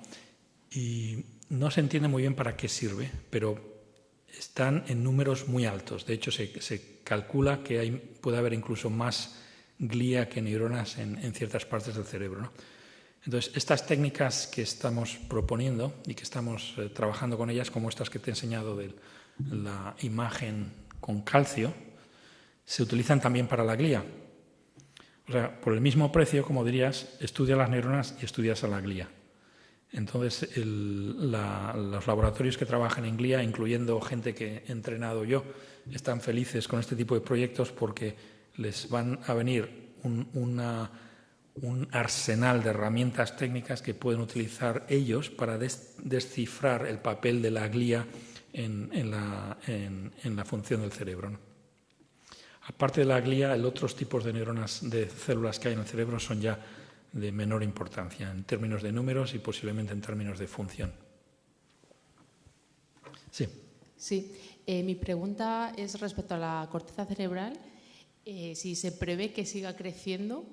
Y no se entiende muy bien para qué sirve, pero están en números muy altos. De hecho, se calcula que puede haber incluso más glía que neuronas en ciertas partes del cerebro, ¿no? Entonces, estas técnicas que estamos proponiendo y que estamos trabajando con ellas, como estas que te he enseñado de la imagen con calcio, se utilizan también para la glía. O sea, por el mismo precio, como dirías, estudia las neuronas y estudias a la glía. Entonces, los laboratorios que trabajan en glía, incluyendo gente que he entrenado yo, están felices con este tipo de proyectos porque les van a venir un arsenal de herramientas técnicas que pueden utilizar ellos para descifrar el papel de la glía en la función del cerebro, ¿no? Aparte de la glía, los otros tipos de neuronas, de células que hay en el cerebro son ya de menor importancia en términos de números y posiblemente en términos de función. Sí. Sí, mi pregunta es respecto a la corteza cerebral, si se prevé que siga creciendo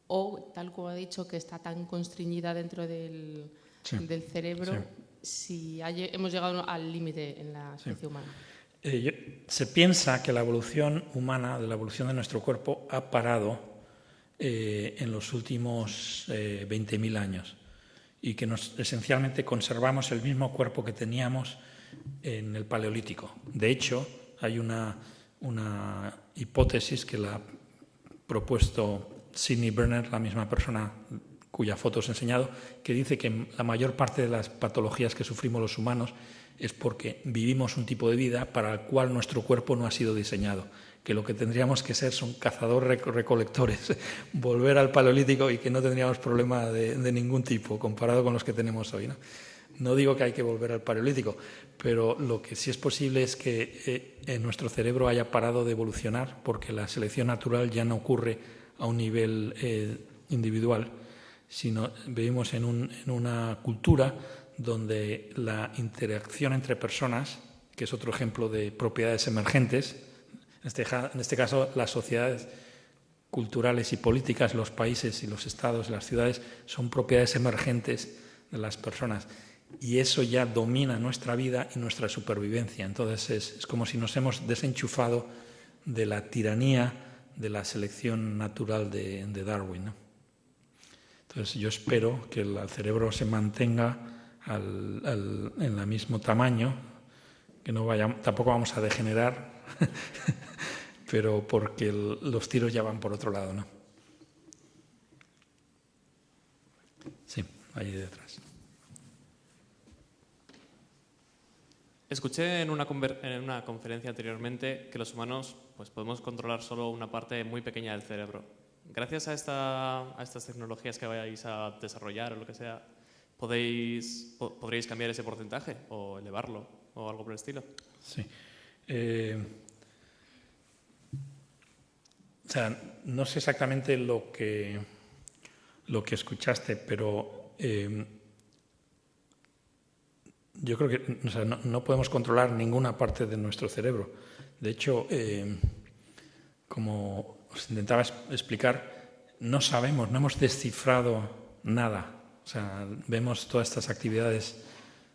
o, tal como ha dicho, que está tan constreñida dentro del cerebro, si hemos llegado al límite en la especie humana. Se piensa que la evolución humana, de la evolución de nuestro cuerpo, ha parado en los últimos 20.000 años y que esencialmente conservamos el mismo cuerpo que teníamos en el Paleolítico. De hecho, hay una hipótesis que la ha propuesto Sidney Brenner, la misma persona cuya foto os he enseñado, que dice que la mayor parte de las patologías que sufrimos los humanos es porque vivimos un tipo de vida para el cual nuestro cuerpo no ha sido diseñado, que lo que tendríamos que ser son cazadores-recolectores, volver al Paleolítico y que no tendríamos problema de ningún tipo comparado con los que tenemos hoy, ¿no? No digo que hay que volver al Paleolítico, pero lo que sí es posible es que nuestro cerebro haya parado de evolucionar porque la selección natural ya no ocurre a un nivel individual, sino vivimos en una cultura donde la interacción entre personas, que es otro ejemplo de propiedades emergentes, en este caso las sociedades culturales y políticas, los países y los estados, las ciudades, son propiedades emergentes de las personas. Y eso ya domina nuestra vida y nuestra supervivencia. Entonces es como si nos hemos desenchufado de la tiranía de la selección natural de Darwin, ¿no? Entonces yo espero que el cerebro se mantenga en el mismo tamaño, que tampoco vamos a degenerar, pero porque los tiros ya van por otro lado, ¿no? Sí, ahí detrás. Escuché en una conferencia anteriormente que los humanos pues, podemos controlar solo una parte muy pequeña del cerebro. Gracias a estas tecnologías que vayáis a desarrollar o lo que sea, ¿podréis cambiar ese porcentaje o elevarlo o algo por el estilo? Sí. O sea, no sé exactamente lo que escuchaste, pero yo creo que no podemos controlar ninguna parte de nuestro cerebro. De hecho, como os intentaba explicar, no sabemos, no hemos descifrado nada. O sea, vemos todas estas actividades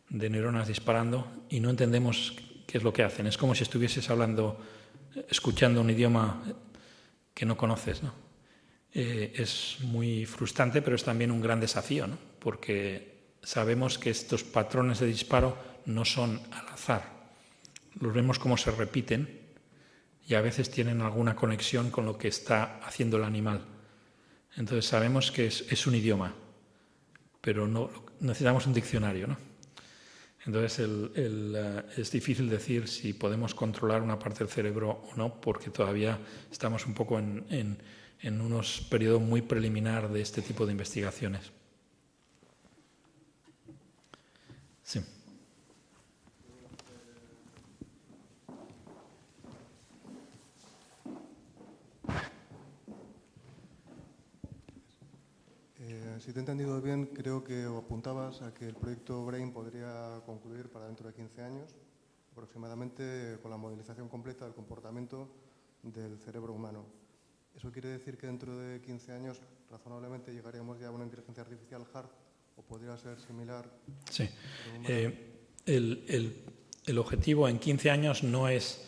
de neuronas disparando y no entendemos qué es lo que hacen. Es como si estuvieses escuchando un idioma que no conoces, ¿no? Es muy frustrante, pero es también un gran desafío, ¿no? Porque sabemos que estos patrones de disparo no son al azar. Los vemos como se repiten y a veces tienen alguna conexión con lo que está haciendo el animal. Entonces sabemos que es un idioma, pero no necesitamos un diccionario, ¿no? Entonces es difícil decir si podemos controlar una parte del cerebro o no, porque todavía estamos un poco en unos periodos muy preliminar de este tipo de investigaciones. Sí. Si te he entendido bien, creo que apuntabas a que el proyecto BRAIN podría concluir para dentro de 15 años, aproximadamente, con la modelización completa del comportamiento del cerebro humano. ¿Eso quiere decir que dentro de 15 años razonablemente llegaríamos ya a una inteligencia artificial hard o podría ser similar? Sí. El objetivo en 15 años no es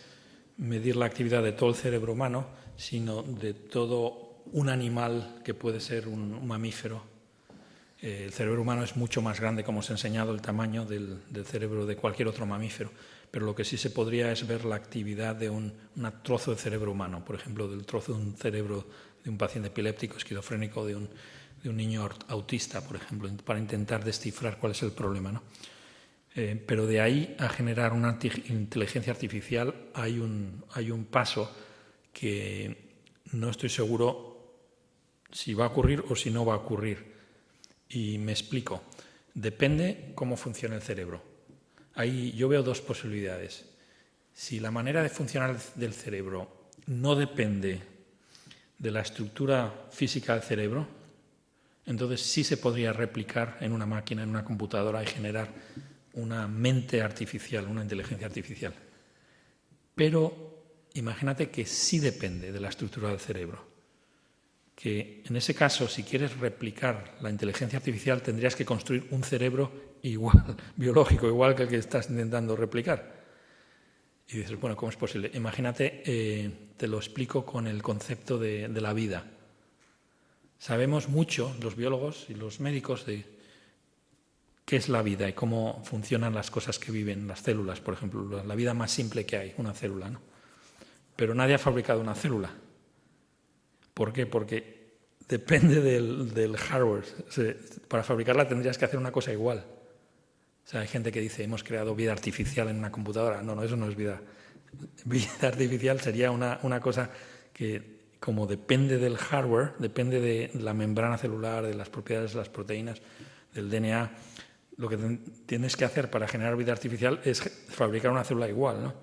medir la actividad de todo el cerebro humano, sino de todo un animal que puede ser un mamífero. El cerebro humano es mucho más grande, como os he enseñado, el tamaño del cerebro de cualquier otro mamífero, pero lo que sí se podría es ver la actividad de un trozo de cerebro humano, por ejemplo, del trozo de un cerebro de un paciente epiléptico, esquizofrénico, de un niño autista, por ejemplo, para intentar descifrar cuál es el problema, ¿no? Pero de ahí a generar una inteligencia artificial hay un paso que no estoy seguro si va a ocurrir o si no va a ocurrir. Y me explico. Depende cómo funciona el cerebro. Ahí yo veo dos posibilidades. Si la manera de funcionar del cerebro no depende de la estructura física del cerebro, entonces sí se podría replicar en una máquina, en una computadora y generar una mente artificial, una inteligencia artificial. Pero imagínate que sí depende de la estructura del cerebro. Que en ese caso, si quieres replicar la inteligencia artificial, tendrías que construir un cerebro igual, biológico, igual que el que estás intentando replicar. Y dices, bueno, ¿cómo es posible? Imagínate, te lo explico con el concepto de la vida. Sabemos mucho, los biólogos y los médicos, de qué es la vida y cómo funcionan las cosas que viven, las células, por ejemplo, la vida más simple que hay, una célula, ¿no? Pero nadie ha fabricado una célula. ¿Por qué? Porque depende del hardware. Para fabricarla tendrías que hacer una cosa igual. O sea, hay gente que dice, hemos creado vida artificial en una computadora. No, eso no es vida. Vida artificial sería una cosa que, como depende del hardware, depende de la membrana celular, de las propiedades de las proteínas, del DNA, lo que tienes que hacer para generar vida artificial es fabricar una célula igual, ¿no?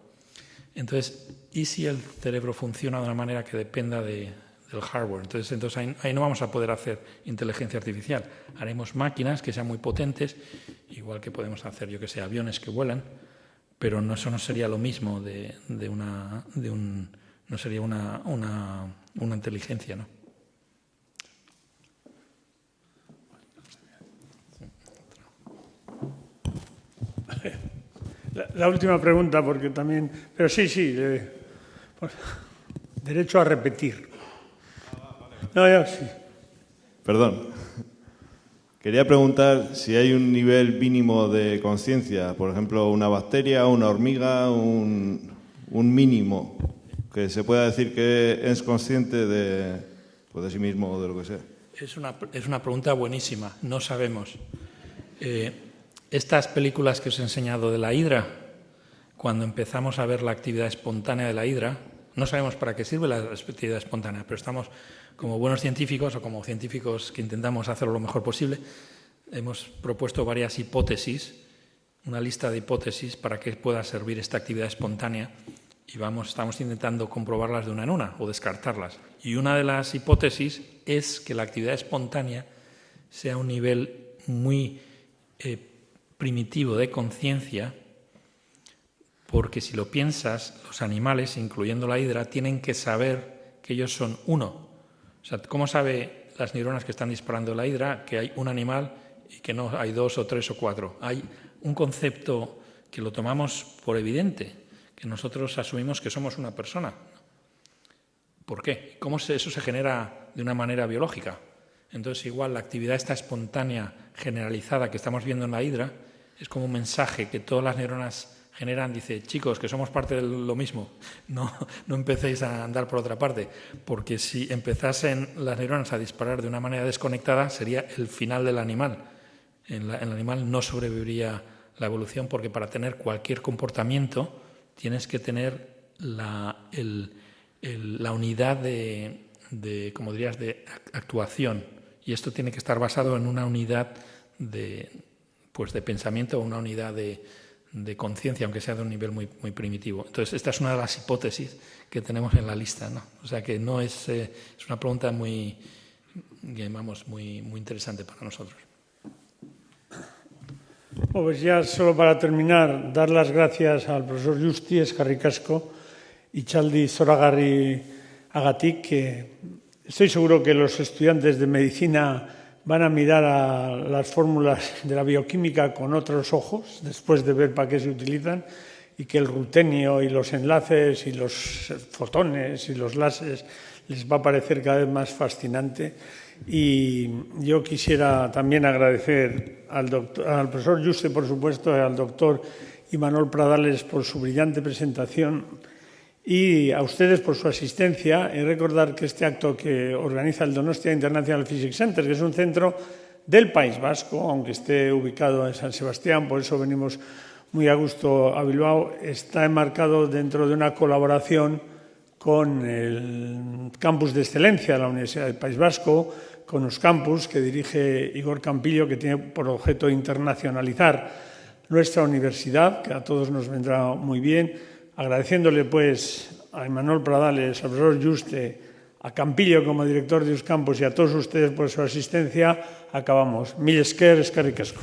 Entonces, ¿y si el cerebro funciona de una manera que dependa del hardware? Entonces ahí no vamos a poder hacer inteligencia artificial. Haremos máquinas que sean muy potentes, igual que podemos hacer, yo que sé, aviones que vuelan, pero eso no sería lo mismo no sería una inteligencia, ¿no? La última pregunta, porque también... Pero sí, derecho a repetir. No, yo sí. Perdón. Quería preguntar si hay un nivel mínimo de conciencia, por ejemplo, una bacteria, una hormiga, un mínimo, que se pueda decir que es consciente de sí mismo o de lo que sea. Es una pregunta buenísima. No sabemos. Estas películas que os he enseñado de la hidra, cuando empezamos a ver la actividad espontánea de la hidra, no sabemos para qué sirve la actividad espontánea, pero estamos, como buenos científicos o como científicos que intentamos hacerlo lo mejor posible, hemos propuesto varias hipótesis, una lista de hipótesis para qué pueda servir esta actividad espontánea y estamos intentando comprobarlas de una en una o descartarlas. Y una de las hipótesis es que la actividad espontánea sea un nivel muy primitivo de conciencia, porque si lo piensas, los animales, incluyendo la hidra, tienen que saber que ellos son uno. O sea, ¿cómo sabe las neuronas que están disparando la hidra que hay un animal y que no hay 2 o 3 o 4? Hay un concepto que lo tomamos por evidente, que nosotros asumimos que somos una persona. ¿Por qué? ¿Cómo eso se genera de una manera biológica? Entonces, igual, la actividad esta espontánea generalizada que estamos viendo en la hidra es como un mensaje que todas las neuronas generan. Dice, chicos, que somos parte de lo mismo, no empecéis a andar por otra parte, porque si empezasen las neuronas a disparar de una manera desconectada sería el final del animal. El animal no sobreviviría la evolución, porque para tener cualquier comportamiento tienes que tener la unidad de, como dirías, de actuación, y esto tiene que estar basado en una unidad de pensamiento o una unidad de conciencia, aunque sea de un nivel muy, muy primitivo. Entonces, esta es una de las hipótesis que tenemos en la lista, ¿no? O sea que no es una pregunta muy interesante para nosotros. Pues ya solo para terminar, dar las gracias al profesor Justi eskerrik asko y Txaldi zoragarri agatik, que estoy seguro que los estudiantes de medicina van a mirar a las fórmulas de la bioquímica con otros ojos, después de ver para qué se utilizan, y que el rutenio y los enlaces y los fotones y los láseres les va a parecer cada vez más fascinante. Y yo quisiera también agradecer al profesor Juste, por supuesto, y al doctor Imanol Pradales por su brillante presentación, y a ustedes por su asistencia, y recordar que este acto que organiza el Donostia International Physics Center, que es un centro del País Vasco, aunque esté ubicado en San Sebastián, por eso venimos muy a gusto a Bilbao, está enmarcado dentro de una colaboración con el campus de excelencia de la Universidad del País Vasco, con los campus que dirige Igor Campillo, que tiene por objeto internacionalizar nuestra universidad, que a todos nos vendrá muy bien, agradeciéndole pues a Imanol Pradales, al profesor Juste, a Campillo como director de Euskampus y a todos ustedes por su asistencia. Acabamos. Mil esker, eskerrik asko.